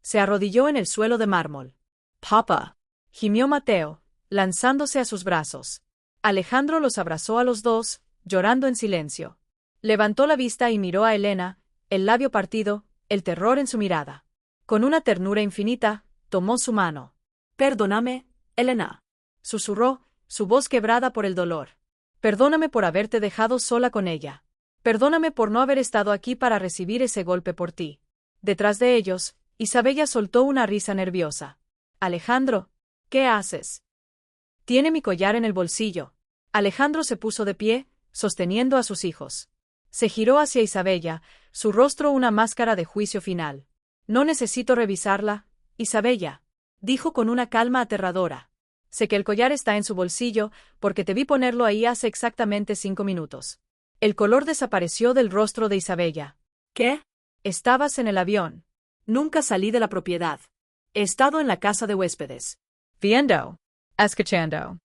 Se arrodilló en el suelo de mármol. «Papa», gimió Mateo, lanzándose a sus brazos. Alejandro los abrazó a los dos, llorando en silencio. Levantó la vista y miró a Elena, el labio partido, el terror en su mirada. Con una ternura infinita, tomó su mano. «Perdóname, Elena», susurró, su voz quebrada por el dolor. «Perdóname por haberte dejado sola con ella. Perdóname por no haber estado aquí para recibir ese golpe por ti». Detrás de ellos, Isabella soltó una risa nerviosa. «Alejandro, ¿qué haces?» «Tiene mi collar en el bolsillo». Alejandro se puso de pie, sosteniendo a sus hijos. Se giró hacia Isabella, su rostro una máscara de juicio final. «No necesito revisarla, Isabella», dijo con una calma aterradora. «Sé que el collar está en su bolsillo, porque te vi ponerlo ahí hace exactamente 5 minutos». El color desapareció del rostro de Isabella. «¿Qué? Estabas en el avión». «Nunca salí de la propiedad. He estado en la casa de huéspedes». «Viendo. Escuchando».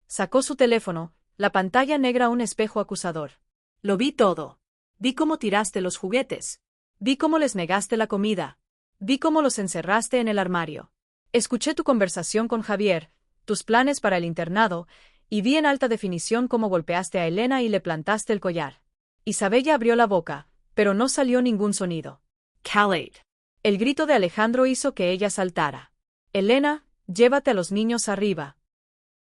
Sacó su teléfono, la pantalla negra un espejo acusador. «Lo vi todo. Vi cómo tiraste los juguetes. Vi cómo les negaste la comida. Vi cómo los encerraste en el armario. Escuché tu conversación con Javier, tus planes para el internado, y vi en alta definición cómo golpeaste a Elena y le plantaste el collar». Isabella abrió la boca, pero no salió ningún sonido. «Khaled». El grito de Alejandro hizo que ella saltara. «Elena, llévate a los niños arriba.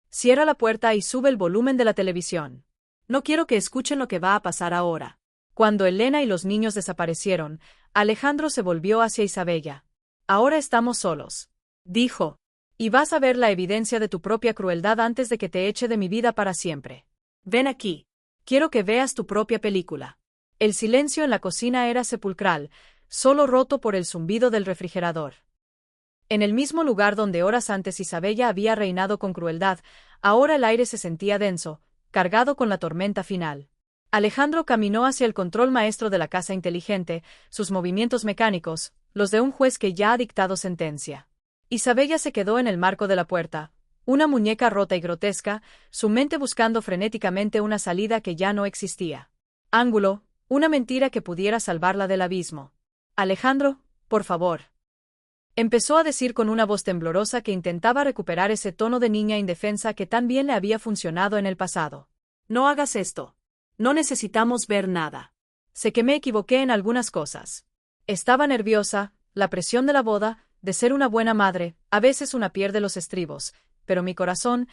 Cierra la puerta y sube el volumen de la televisión. No quiero que escuchen lo que va a pasar ahora». Cuando Elena y los niños desaparecieron, Alejandro se volvió hacia Isabella. «Ahora estamos solos», dijo. «Y vas a ver la evidencia de tu propia crueldad antes de que te eche de mi vida para siempre. Ven aquí. Quiero que veas tu propia película». El silencio en la cocina era sepulcral, solo roto por el zumbido del refrigerador. En el mismo lugar donde horas antes Isabella había reinado con crueldad, ahora el aire se sentía denso, cargado con la tormenta final. Alejandro caminó hacia el control maestro de la casa inteligente, sus movimientos mecánicos, los de un juez que ya ha dictado sentencia. Isabella se quedó en el marco de la puerta, una muñeca rota y grotesca, su mente buscando frenéticamente una salida que ya no existía. Ángulo, una mentira que pudiera salvarla del abismo. Alejandro, por favor. Empezó a decir con una voz temblorosa que intentaba recuperar ese tono de niña indefensa que tan bien le había funcionado en el pasado. No hagas esto. No necesitamos ver nada. Sé que me equivoqué en algunas cosas. Estaba nerviosa, la presión de la boda, de ser una buena madre, a veces una pierde los estribos, pero mi corazón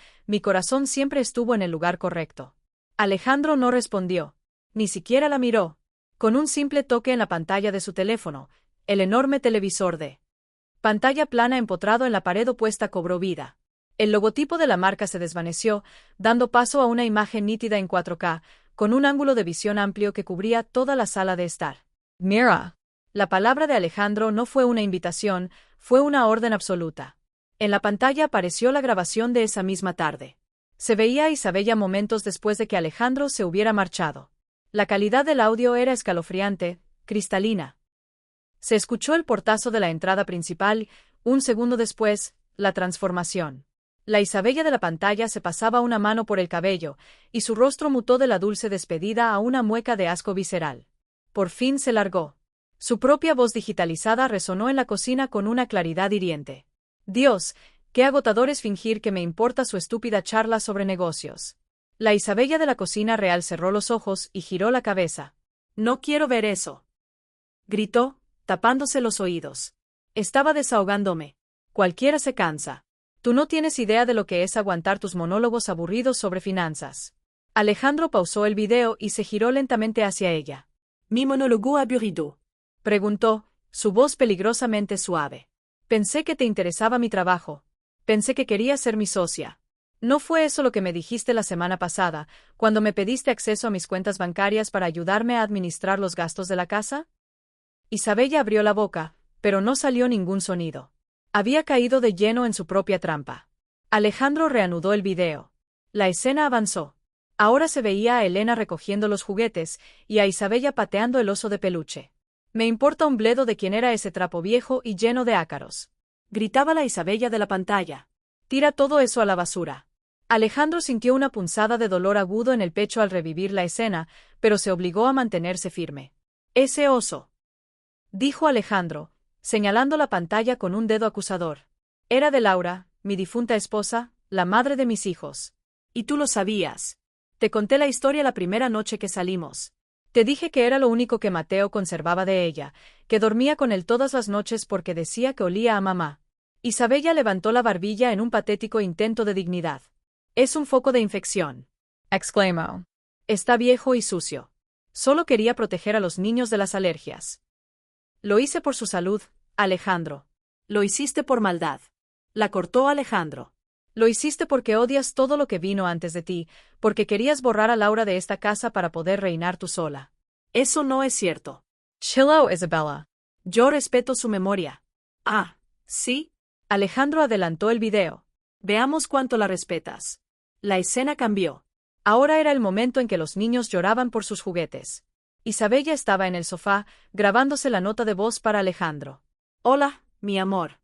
siempre estuvo en el lugar correcto. Alejandro no respondió. Ni siquiera la miró. Con un simple toque en la pantalla de su teléfono, el enorme televisor de pantalla plana empotrado en la pared opuesta cobró vida. El logotipo de la marca se desvaneció, dando paso a una imagen nítida en 4K, con un ángulo de visión amplio que cubría toda la sala de estar. Mira. La palabra de Alejandro no fue una invitación, fue una orden absoluta. En la pantalla apareció la grabación de esa misma tarde. Se veía a Isabella momentos después de que Alejandro se hubiera marchado. La calidad del audio era escalofriante, cristalina. Se escuchó el portazo de la entrada principal, un segundo después, la transformación. La Isabella de la pantalla se pasaba una mano por el cabello, y su rostro mutó de la dulce despedida a una mueca de asco visceral. Por fin se largó. Su propia voz digitalizada resonó en la cocina con una claridad hiriente. Dios, qué agotador es fingir que me importa su estúpida charla sobre negocios. La Isabella de la cocina real cerró los ojos y giró la cabeza. No quiero ver eso. Gritó, tapándose los oídos. Estaba desahogándome. Cualquiera se cansa. Tú no tienes idea de lo que es aguantar tus monólogos aburridos sobre finanzas. Alejandro pausó el video y se giró lentamente hacia ella. ¿Mi monólogo aburrido? Preguntó, su voz peligrosamente suave. Pensé que te interesaba mi trabajo. Pensé que querías ser mi socia. ¿No fue eso lo que me dijiste la semana pasada, cuando me pediste acceso a mis cuentas bancarias para ayudarme a administrar los gastos de la casa? Isabella abrió la boca, pero no salió ningún sonido. Había caído de lleno en su propia trampa. Alejandro reanudó el video. La escena avanzó. Ahora se veía a Elena recogiendo los juguetes y a Isabella pateando el oso de peluche. Me importa un bledo de quién era ese trapo viejo y lleno de ácaros. Gritaba la Isabella de la pantalla. Tira todo eso a la basura. Alejandro sintió una punzada de dolor agudo en el pecho al revivir la escena, pero se obligó a mantenerse firme. Ese oso, dijo Alejandro, señalando la pantalla con un dedo acusador. Era de Laura, mi difunta esposa, la madre de mis hijos. Y tú lo sabías. Te conté la historia la primera noche que salimos. Te dije que era lo único que Mateo conservaba de ella, que dormía con él todas las noches porque decía que olía a mamá. Isabella levantó la barbilla en un patético intento de dignidad. Es un foco de infección, exclamó. Está viejo y sucio. Solo quería proteger a los niños de las alergias. Lo hice por su salud, Alejandro. Lo hiciste por maldad. La cortó Alejandro. Lo hiciste porque odias todo lo que vino antes de ti, porque querías borrar a Laura de esta casa para poder reinar tú sola. Eso no es cierto. Chill out, Isabella. Yo respeto su memoria. Ah, ¿sí? Alejandro adelantó el video. Veamos cuánto la respetas. La escena cambió. Ahora era el momento en que los niños lloraban por sus juguetes. Isabella estaba en el sofá, grabándose la nota de voz para Alejandro. Hola, mi amor.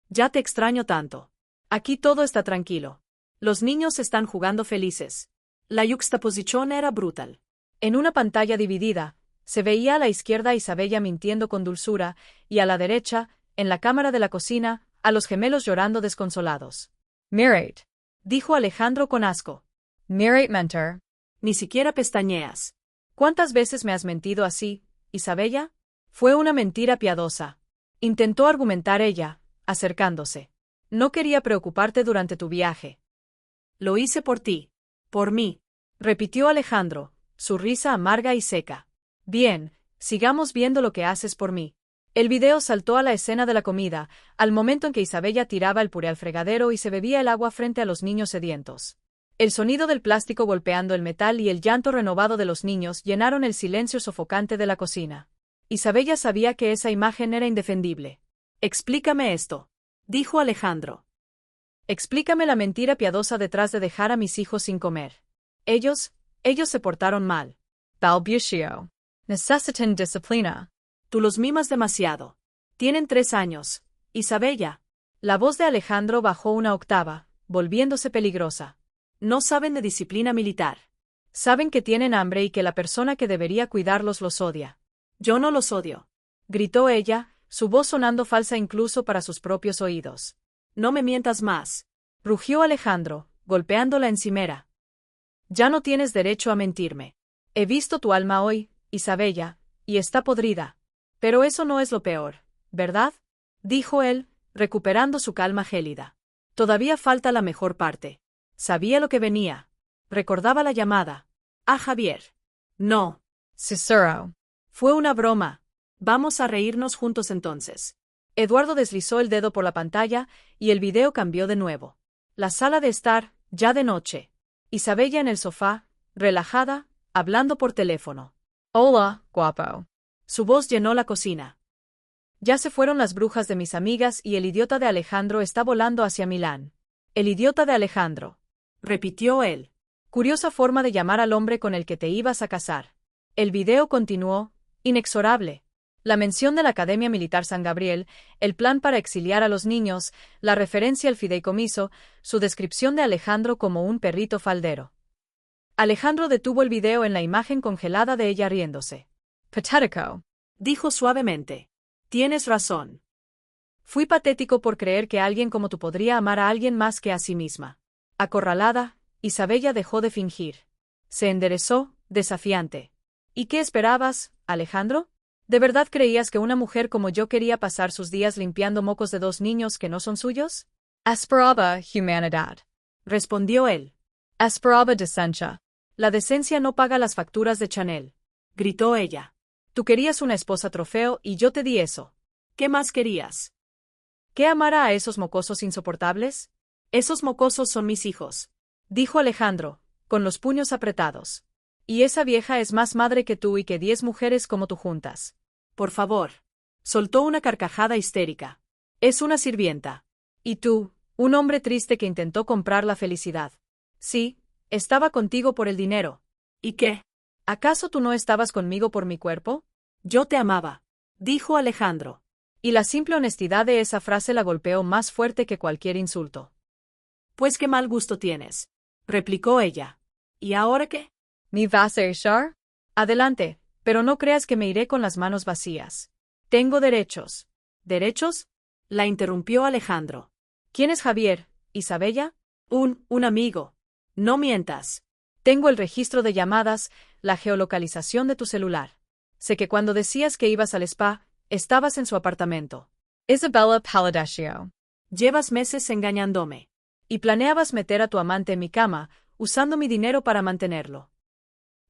Ya te extraño tanto. Aquí todo está tranquilo. Los niños están jugando felices. La yuxtaposición era brutal. En una pantalla dividida, se veía a la izquierda a Isabella mintiendo con dulzura, y a la derecha, en la cámara de la cocina, a los gemelos llorando desconsolados. Mirate, dijo Alejandro con asco. Mirate mentor. Ni siquiera pestañeas. ¿Cuántas veces me has mentido así, Isabella? Fue una mentira piadosa. Intentó argumentar ella, acercándose. No quería preocuparte durante tu viaje. Lo hice por ti. Por mí. Repitió Alejandro, su risa amarga y seca. Bien, sigamos viendo lo que haces por mí. El video saltó a la escena de la comida, al momento en que Isabella tiraba el puré al fregadero y se bebía el agua frente a los niños sedientos. El sonido del plástico golpeando el metal y el llanto renovado de los niños llenaron el silencio sofocante de la cocina. Isabella sabía que esa imagen era indefendible. «Explícame esto», dijo Alejandro. «Explícame la mentira piadosa detrás de dejar a mis hijos sin comer. Ellos se portaron mal. Balbució. Necesitan disciplina. Tú los mimas demasiado. Tienen 3 años. Isabella». La voz de Alejandro bajó una octava, volviéndose peligrosa. «No saben de disciplina militar. Saben que tienen hambre y que la persona que debería cuidarlos los odia». «Yo no los odio», gritó ella, su voz sonando falsa incluso para sus propios oídos. «No me mientas más», rugió Alejandro, golpeando la encimera. «Ya no tienes derecho a mentirme. He visto tu alma hoy, Isabella, y está podrida. Pero eso no es lo peor, ¿verdad?», dijo él, recuperando su calma gélida. «Todavía falta la mejor parte. Sabía lo que venía. Recordaba la llamada. A Javier. No. Cicero. Fue una broma. Vamos a reírnos juntos entonces». Eduardo deslizó el dedo por la pantalla y el video cambió de nuevo. La sala de estar, ya de noche. Isabella en el sofá, relajada, hablando por teléfono. «Hola, guapo». Su voz llenó la cocina. «Ya se fueron las brujas de mis amigas y el idiota de Alejandro está volando hacia Milán». «El idiota de Alejandro», repitió él. «Curiosa forma de llamar al hombre con el que te ibas a casar». El video continuó, inexorable. La mención de la Academia Militar San Gabriel, el plan para exiliar a los niños, la referencia al fideicomiso, su descripción de Alejandro como un perrito faldero. Alejandro detuvo el video en la imagen congelada de ella riéndose. «Patético», dijo suavemente. «Tienes razón. Fui patético por creer que alguien como tú podría amar a alguien más que a sí misma». Acorralada, Isabella dejó de fingir. Se enderezó, desafiante. «¿Y qué esperabas, Alejandro? ¿De verdad creías que una mujer como yo quería pasar sus días limpiando mocos de 2 niños que no son suyos?» «Esperaba humanidad», respondió él. «Esperaba decencia». «La decencia no paga las facturas de Chanel», gritó ella. «Tú querías una esposa trofeo y yo te di eso. ¿Qué más querías? ¿Que amara a esos mocosos insoportables?» «Esos mocosos son mis hijos», dijo Alejandro, con los puños apretados. «Y esa vieja es más madre que tú y que 10 mujeres como tú juntas». «Por favor». Soltó una carcajada histérica. «Es una sirvienta. Y tú, un hombre triste que intentó comprar la felicidad». «Sí, estaba contigo por el dinero». «¿Y qué? ¿Acaso tú no estabas conmigo por mi cuerpo?» «Yo te amaba», dijo Alejandro. Y la simple honestidad de esa frase la golpeó más fuerte que cualquier insulto. «Pues qué mal gusto tienes», replicó ella. «¿Y ahora qué? ¿Me vas a echar?» «Adelante, pero no creas que me iré con las manos vacías. Tengo derechos». «¿Derechos?», la interrumpió Alejandro. «¿Quién es Javier, Isabella?» Un amigo». «No mientas. Tengo el registro de llamadas, la geolocalización de tu celular. Sé que cuando decías que ibas al spa, estabas en su apartamento». «Isabella Paladascio. Llevas meses engañándome. Y planeabas meter a tu amante en mi cama, usando mi dinero para mantenerlo.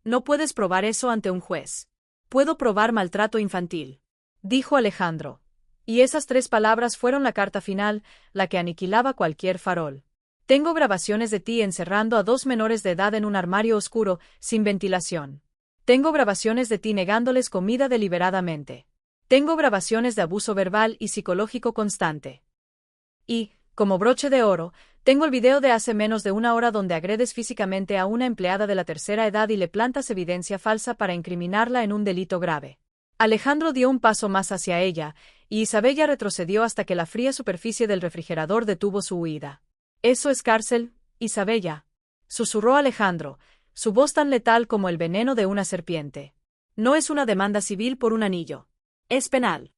No puedes probar eso ante un juez». «Puedo probar maltrato infantil», dijo Alejandro. Y esas 3 palabras fueron la carta final, la que aniquilaba cualquier farol. «Tengo grabaciones de ti encerrando a 2 menores de edad en un armario oscuro, sin ventilación. Tengo grabaciones de ti negándoles comida deliberadamente. Tengo grabaciones de abuso verbal y psicológico constante. Y, como broche de oro, tengo el video de hace menos de 1 hora donde agredes físicamente a una empleada de la tercera edad y le plantas evidencia falsa para incriminarla en un delito grave». Alejandro dio un paso más hacia ella, y Isabella retrocedió hasta que la fría superficie del refrigerador detuvo su huida. «Eso es cárcel, Isabella», susurró Alejandro, su voz tan letal como el veneno de una serpiente. «No es una demanda civil por un anillo. Es penal.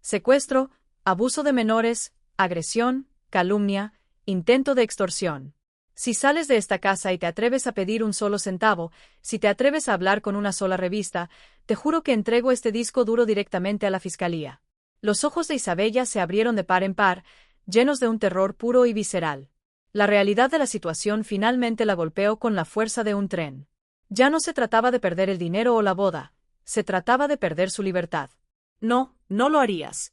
Secuestro, abuso de menores, agresión, calumnia, intento de extorsión. Si sales de esta casa y te atreves a pedir un solo centavo, si te atreves a hablar con una sola revista, te juro que entrego este disco duro directamente a la fiscalía». Los ojos de Isabella se abrieron de par en par, llenos de un terror puro y visceral. La realidad de la situación finalmente la golpeó con la fuerza de un tren. Ya no se trataba de perder el dinero o la boda, se trataba de perder su libertad. «No, no lo harías»,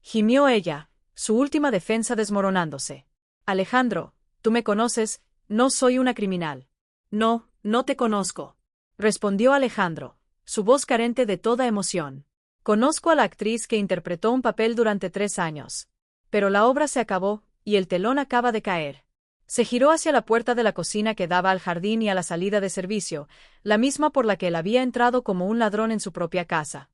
gimió ella, su última defensa desmoronándose. «Alejandro, tú me conoces, No soy una criminal. No, no te conozco. Respondió Alejandro, su voz carente de toda emoción. Conozco a la actriz que interpretó un papel durante 3 años. Pero la obra se acabó, y el telón acaba de caer. Se giró hacia la puerta de la cocina que daba al jardín y a la salida de servicio, la misma por la que él había entrado como un ladrón en su propia casa.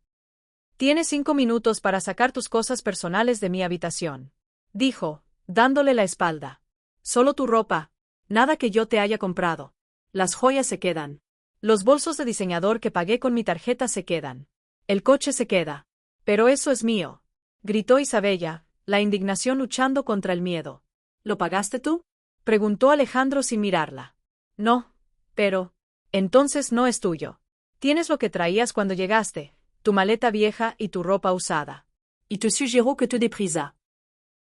Tienes 5 minutos para sacar tus cosas personales de mi habitación, dijo, dándole la espalda. Solo tu ropa, nada que yo te haya comprado. Las joyas se quedan. Los bolsos de diseñador que pagué con mi tarjeta se quedan. El coche se queda. Pero eso es mío, gritó Isabella, la indignación luchando contra el miedo. ¿Lo pagaste tú? Preguntó Alejandro sin mirarla. No, pero... Entonces no es tuyo. Tienes lo que traías cuando llegaste, tu maleta vieja y tu ropa usada. Y te suggero que te déprisas.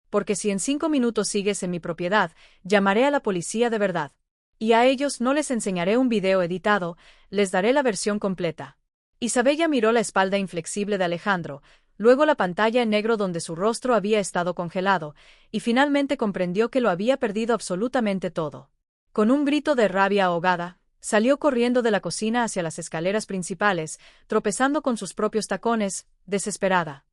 Porque si en 5 minutos sigues en mi propiedad, llamaré a la policía de verdad. Y a ellos no les enseñaré un video editado, les daré la versión completa. Isabella miró la espalda inflexible de Alejandro, luego la pantalla en negro donde su rostro había estado congelado, y finalmente comprendió que lo había perdido absolutamente todo. Con un grito de rabia ahogada, salió corriendo de la cocina hacia las escaleras principales, tropezando con sus propios tacones, desesperada.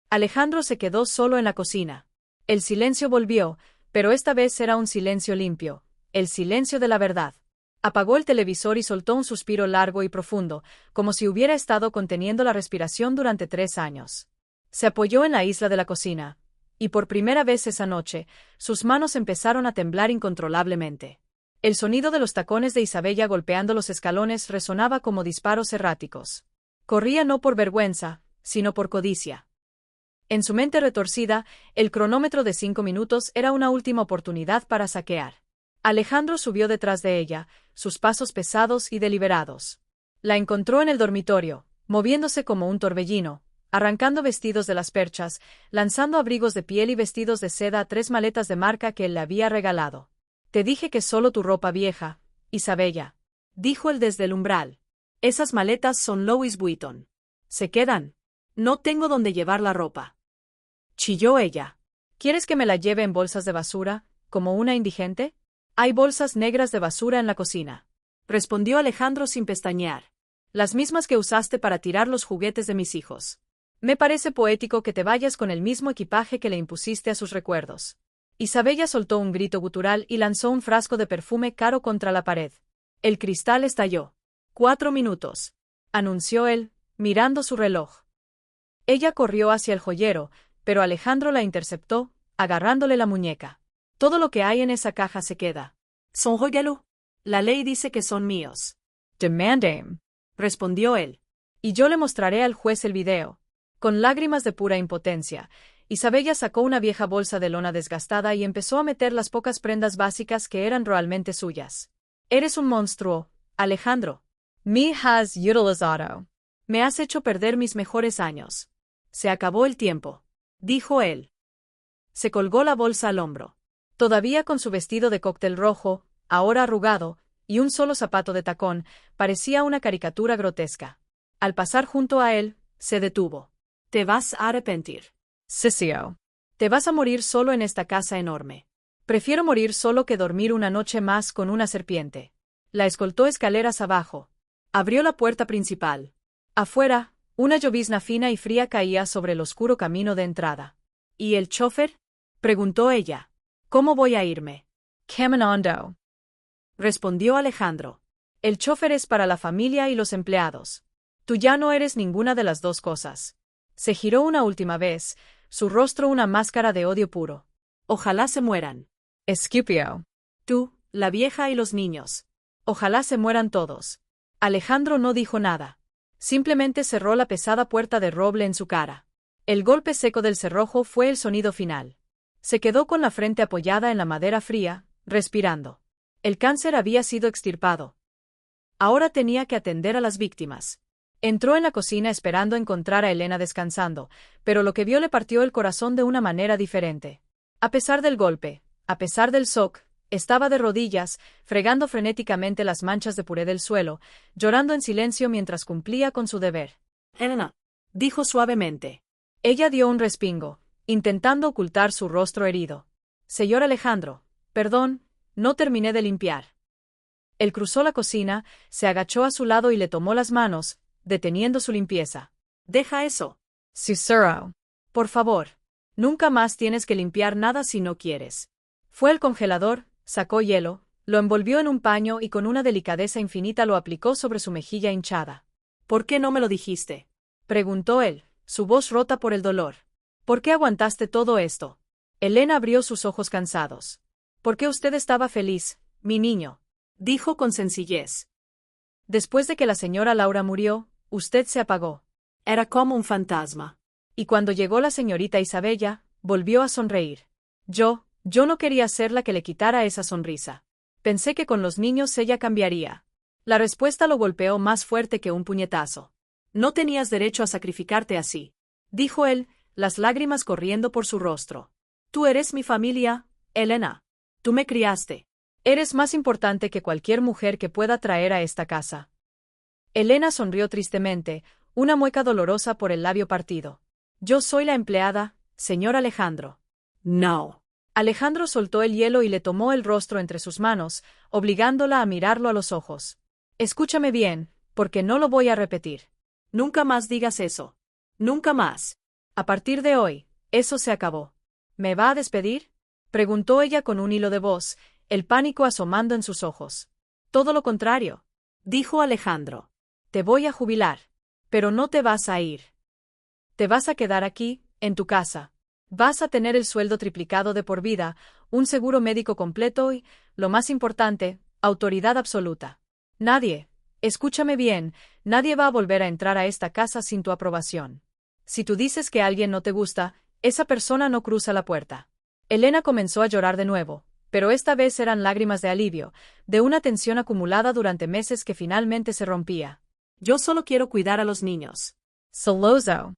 Alejandro se quedó solo en la cocina. El silencio volvió, pero esta vez era un silencio limpio, el silencio de la verdad. Apagó el televisor y soltó un suspiro largo y profundo, como si hubiera estado conteniendo la respiración durante 3 años. Se apoyó en la isla de la cocina, y por primera vez esa noche, sus manos empezaron a temblar incontrolablemente. El sonido de los tacones de Isabella golpeando los escalones resonaba como disparos erráticos. Corría no por vergüenza, sino por codicia. En su mente retorcida, el cronómetro de 5 minutos era una última oportunidad para saquear. Alejandro subió detrás de ella, sus pasos pesados y deliberados. La encontró en el dormitorio, moviéndose como un torbellino, arrancando vestidos de las perchas, lanzando abrigos de piel y vestidos de seda a 3 maletas de marca que él le había regalado. Te dije que solo tu ropa vieja, Isabella, dijo él desde el umbral. Esas maletas son Louis Vuitton. Se quedan. No tengo dónde llevar la ropa. Chilló ella. ¿Quieres que me la lleve en bolsas de basura, como una indigente? Hay bolsas negras de basura en la cocina, respondió Alejandro sin pestañear. Las mismas que usaste para tirar los juguetes de mis hijos. Me parece poético que te vayas con el mismo equipaje que le impusiste a sus recuerdos. Isabella soltó un grito gutural y lanzó un frasco de perfume caro contra la pared. El cristal estalló. 4 minutos, anunció él, mirando su reloj. Ella corrió hacia el joyero, pero Alejandro la interceptó, agarrándole la muñeca. Todo lo que hay en esa caja se queda. Son regalo. La ley dice que son míos. Demandem, respondió él. Y yo le mostraré al juez el video. Con lágrimas de pura impotencia, Isabella sacó una vieja bolsa de lona desgastada y empezó a meter las pocas prendas básicas que eran realmente suyas. Eres un monstruo, Alejandro. Me has utilizado. Me has hecho perder mis mejores años. Se acabó el tiempo, dijo él. Se colgó la bolsa al hombro. Todavía con su vestido de cóctel rojo, ahora arrugado, y un solo zapato de tacón, parecía una caricatura grotesca. Al pasar junto a él, se detuvo. Te vas a arrepentir. Sissio. Te vas a morir solo en esta casa enorme. Prefiero morir solo que dormir una noche más con una serpiente. La escoltó escaleras abajo. Abrió la puerta principal. Afuera, una llovizna fina y fría caía sobre el oscuro camino de entrada. ¿Y el chofer? Preguntó ella. ¿Cómo voy a irme? Caminando, respondió Alejandro. El chofer es para la familia y los empleados. Tú ya no eres ninguna de las dos cosas. Se giró una última vez, su rostro una máscara de odio puro. Ojalá se mueran. Escipio. Tú, la vieja y los niños. Ojalá se mueran todos. Alejandro no dijo nada. Simplemente cerró la pesada puerta de roble en su cara. El golpe seco del cerrojo fue el sonido final. Se quedó con la frente apoyada en la madera fría, respirando. El cáncer había sido extirpado. Ahora tenía que atender a las víctimas. Entró en la cocina esperando encontrar a Elena descansando, pero lo que vio le partió el corazón de una manera diferente. A pesar del golpe, a pesar del shock, estaba de rodillas, fregando frenéticamente las manchas de puré del suelo, llorando en silencio mientras cumplía con su deber. Elena, dijo suavemente. Ella dio un respingo, intentando ocultar su rostro herido. Señor Alejandro, perdón, no terminé de limpiar. Él cruzó la cocina, se agachó a su lado y le tomó las manos, deteniendo su limpieza. Deja eso. Cicero. Por favor. Nunca más tienes que limpiar nada si no quieres. Fue al congelador, sacó hielo, lo envolvió en un paño y con una delicadeza infinita lo aplicó sobre su mejilla hinchada. ¿Por qué no me lo dijiste? Preguntó él, su voz rota por el dolor. ¿Por qué aguantaste todo esto? Elena abrió sus ojos cansados. Porque usted estaba feliz, mi niño, dijo con sencillez. Después de que la señora Laura murió, usted se apagó. Era como un fantasma. Y cuando llegó la señorita Isabella, volvió a sonreír. Yo no quería ser la que le quitara esa sonrisa. Pensé que con los niños ella cambiaría. La respuesta lo golpeó más fuerte que un puñetazo. No tenías derecho a sacrificarte así, dijo él, las lágrimas corriendo por su rostro. Tú eres mi familia, Elena. Tú me criaste. Eres más importante que cualquier mujer que pueda traer a esta casa. Elena sonrió tristemente, una mueca dolorosa por el labio partido. Yo soy la empleada, señor Alejandro. No. Alejandro soltó el hielo y le tomó el rostro entre sus manos, obligándola a mirarlo a los ojos. Escúchame bien, porque no lo voy a repetir. Nunca más digas eso. Nunca más. A partir de hoy, eso se acabó. ¿Me va a despedir? Preguntó ella con un hilo de voz, el pánico asomando en sus ojos. Todo lo contrario, dijo Alejandro. Te voy a jubilar. Pero no te vas a ir. Te vas a quedar aquí, en tu casa. Vas a tener el sueldo triplicado de por vida, un seguro médico completo y, lo más importante, autoridad absoluta. Nadie, escúchame bien, nadie va a volver a entrar a esta casa sin tu aprobación. Si tú dices que alguien no te gusta, esa persona no cruza la puerta. Elena comenzó a llorar de nuevo, pero esta vez eran lágrimas de alivio, de una tensión acumulada durante meses que finalmente se rompía. Yo solo quiero cuidar a los niños. Soloso.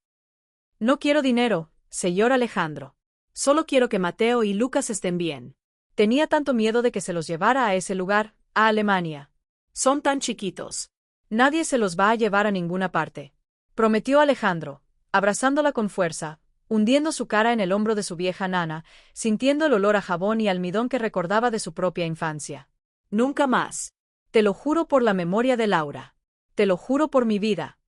No quiero dinero, señor Alejandro. Solo quiero que Mateo y Lucas estén bien. Tenía tanto miedo de que se los llevara a ese lugar, a Alemania. Son tan chiquitos. Nadie se los va a llevar a ninguna parte. Prometió Alejandro, abrazándola con fuerza, hundiendo su cara en el hombro de su vieja nana, sintiendo el olor a jabón y almidón que recordaba de su propia infancia. Nunca más. Te lo juro por la memoria de Laura. Te lo juro por mi vida.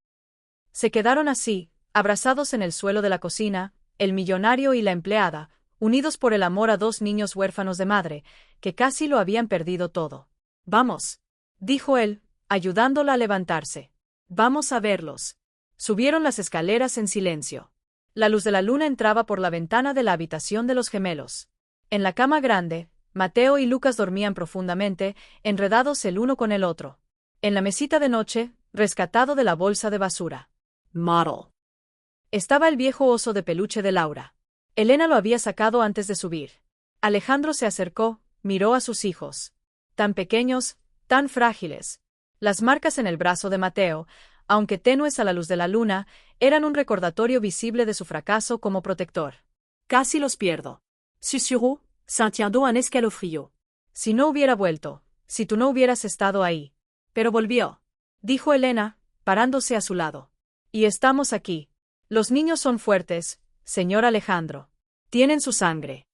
Se quedaron así, abrazados en el suelo de la cocina, el millonario y la empleada, unidos por el amor a dos niños huérfanos de madre, que casi lo habían perdido todo. Vamos, dijo él, ayudándola a levantarse. Vamos a verlos. Subieron las escaleras en silencio. La luz de la luna entraba por la ventana de la habitación de los gemelos. En la cama grande, Mateo y Lucas dormían profundamente, enredados el uno con el otro. En la mesita de noche, rescatado de la bolsa de basura. Model. Estaba el viejo oso de peluche de Laura. Elena lo había sacado antes de subir. Alejandro se acercó, miró a sus hijos. Tan pequeños, tan frágiles. Las marcas en el brazo de Mateo, aunque tenues a la luz de la luna, eran un recordatorio visible de su fracaso como protector. Casi los pierdo. Susurró, sintiendo un escalofrío. Si no hubiera vuelto, si tú no hubieras estado ahí. Pero volvió, dijo Elena, parándose a su lado. Y estamos aquí. Los niños son fuertes, señor Alejandro. Tienen su sangre.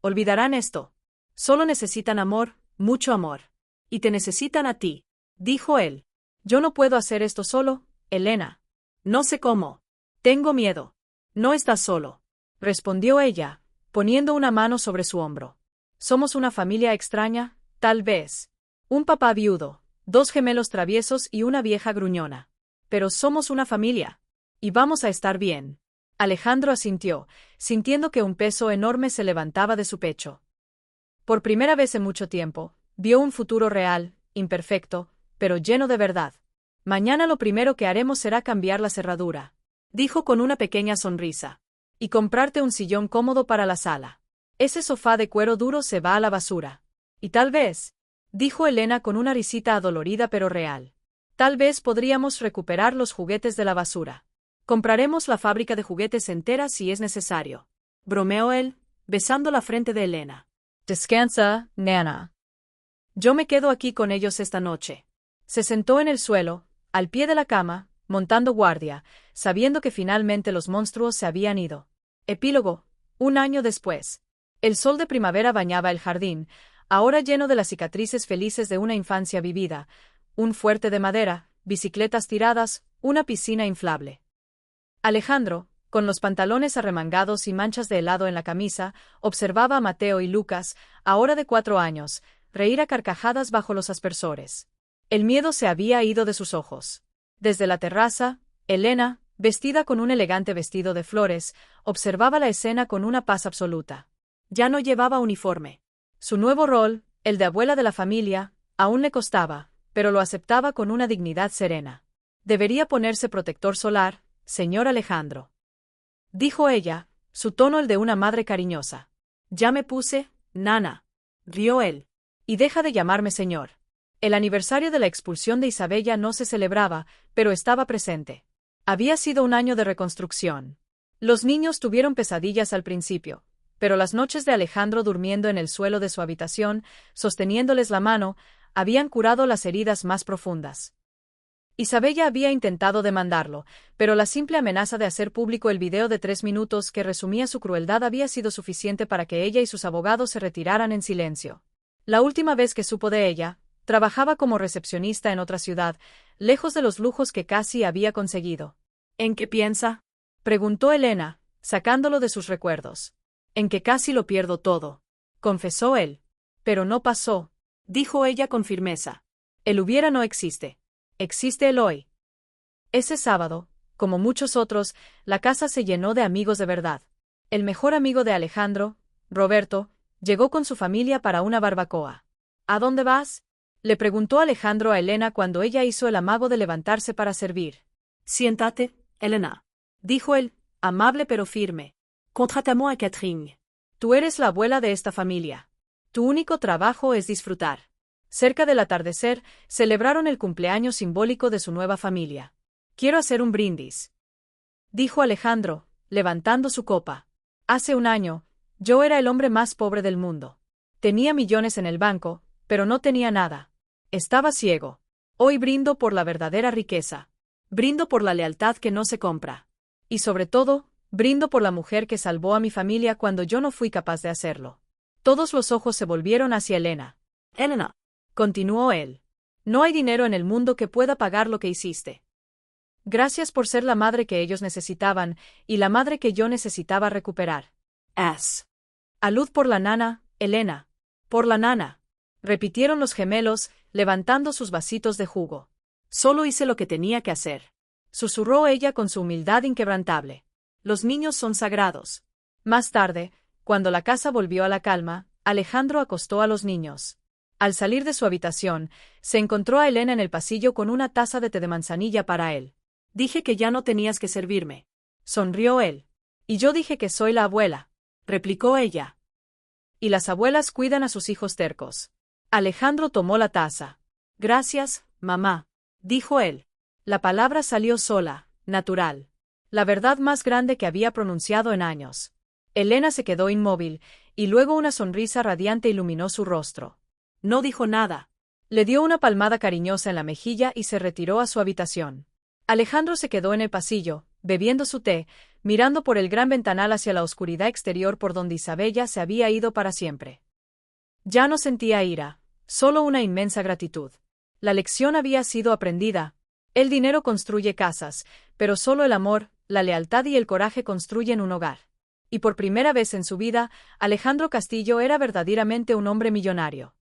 Olvidarán esto. Solo necesitan amor, mucho amor. Y te necesitan a ti, dijo él. Yo no puedo hacer esto solo, Elena. No sé cómo. Tengo miedo. No estás solo, respondió ella, poniendo una mano sobre su hombro. Somos una familia extraña, tal vez. Un papá viudo, dos gemelos traviesos y una vieja gruñona. Pero somos una familia. Y vamos a estar bien. Alejandro asintió, sintiendo que un peso enorme se levantaba de su pecho. Por primera vez en mucho tiempo, vio un futuro real, imperfecto, pero lleno de verdad. Mañana lo primero que haremos será cambiar la cerradura, dijo con una pequeña sonrisa. Y comprarte un sillón cómodo para la sala. Ese sofá de cuero duro se va a la basura. Y tal vez, dijo Elena con una risita adolorida pero real, tal vez podríamos recuperar los juguetes de la basura. Compraremos la fábrica de juguetes entera si es necesario. Bromeó él, besando la frente de Elena. Descansa, nana. Yo me quedo aquí con ellos esta noche. Se sentó en el suelo, al pie de la cama, montando guardia, sabiendo que finalmente los monstruos se habían ido. Epílogo. 1 año después. El sol de primavera bañaba el jardín, ahora lleno de las cicatrices felices de una infancia vivida, un fuerte de madera, bicicletas tiradas, una piscina inflable. Alejandro, con los pantalones arremangados y manchas de helado en la camisa, observaba a Mateo y Lucas, ahora de 4 años, reír a carcajadas bajo los aspersores. El miedo se había ido de sus ojos. Desde la terraza, Elena, vestida con un elegante vestido de flores, observaba la escena con una paz absoluta. Ya no llevaba uniforme. Su nuevo rol, el de abuela de la familia, aún le costaba, pero lo aceptaba con una dignidad serena. Debería ponerse protector solar, señor Alejandro, dijo ella, su tono el de una madre cariñosa. Ya me puse, nana, rió él. Y deja de llamarme señor. El aniversario de la expulsión de Isabella no se celebraba, pero estaba presente. Había sido un año de reconstrucción. Los niños tuvieron pesadillas al principio, pero las noches de Alejandro durmiendo en el suelo de su habitación, sosteniéndoles la mano, habían curado las heridas más profundas. Isabella había intentado demandarlo, pero la simple amenaza de hacer público el video de 3 minutos que resumía su crueldad había sido suficiente para que ella y sus abogados se retiraran en silencio. La última vez que supo de ella, trabajaba como recepcionista en otra ciudad, lejos de los lujos que casi había conseguido. ¿En qué piensa?, preguntó Elena, sacándolo de sus recuerdos. En que casi lo pierdo todo, confesó él. Pero no pasó, dijo ella con firmeza. El hubiera no existe. Existe el hoy. Ese sábado, como muchos otros, la casa se llenó de amigos de verdad. El mejor amigo de Alejandro, Roberto, llegó con su familia para una barbacoa. ¿A dónde vas?, le preguntó Alejandro a Elena cuando ella hizo el amago de levantarse para servir. Siéntate, Elena, dijo él, amable pero firme. Contrate-moi a Catherine. Tú eres la abuela de esta familia. Tu único trabajo es disfrutar. Cerca del atardecer, celebraron el cumpleaños simbólico de su nueva familia. Quiero hacer un brindis, dijo Alejandro, levantando su copa. Hace un año, yo era el hombre más pobre del mundo. Tenía millones en el banco, pero no tenía nada. Estaba ciego. Hoy brindo por la verdadera riqueza. Brindo por la lealtad que no se compra. Y sobre todo, brindo por la mujer que salvó a mi familia cuando yo no fui capaz de hacerlo. Todos los ojos se volvieron hacia Elena. Elena, continuó él, no hay dinero en el mundo que pueda pagar lo que hiciste. Gracias por ser la madre que ellos necesitaban, y la madre que yo necesitaba recuperar. Alud por la nana, Elena. Por la nana, repitieron los gemelos, levantando sus vasitos de jugo. Solo hice lo que tenía que hacer, susurró ella con su humildad inquebrantable. Los niños son sagrados. Más tarde, cuando la casa volvió a la calma, Alejandro acostó a los niños. Al salir de su habitación, se encontró a Elena en el pasillo con una taza de té de manzanilla para él. Dije que ya no tenías que servirme, sonrió él. Y yo dije que soy la abuela, replicó ella. Y las abuelas cuidan a sus hijos tercos. Alejandro tomó la taza. Gracias, mamá, dijo él. La palabra salió sola, natural. La verdad más grande que había pronunciado en años. Elena se quedó inmóvil, y luego una sonrisa radiante iluminó su rostro. No dijo nada. Le dio una palmada cariñosa en la mejilla y se retiró a su habitación. Alejandro se quedó en el pasillo, bebiendo su té, mirando por el gran ventanal hacia la oscuridad exterior por donde Isabella se había ido para siempre. Ya no sentía ira, solo una inmensa gratitud. La lección había sido aprendida. El dinero construye casas, pero solo el amor, la lealtad y el coraje construyen un hogar. Y por primera vez en su vida, Alejandro Castillo era verdaderamente un hombre millonario.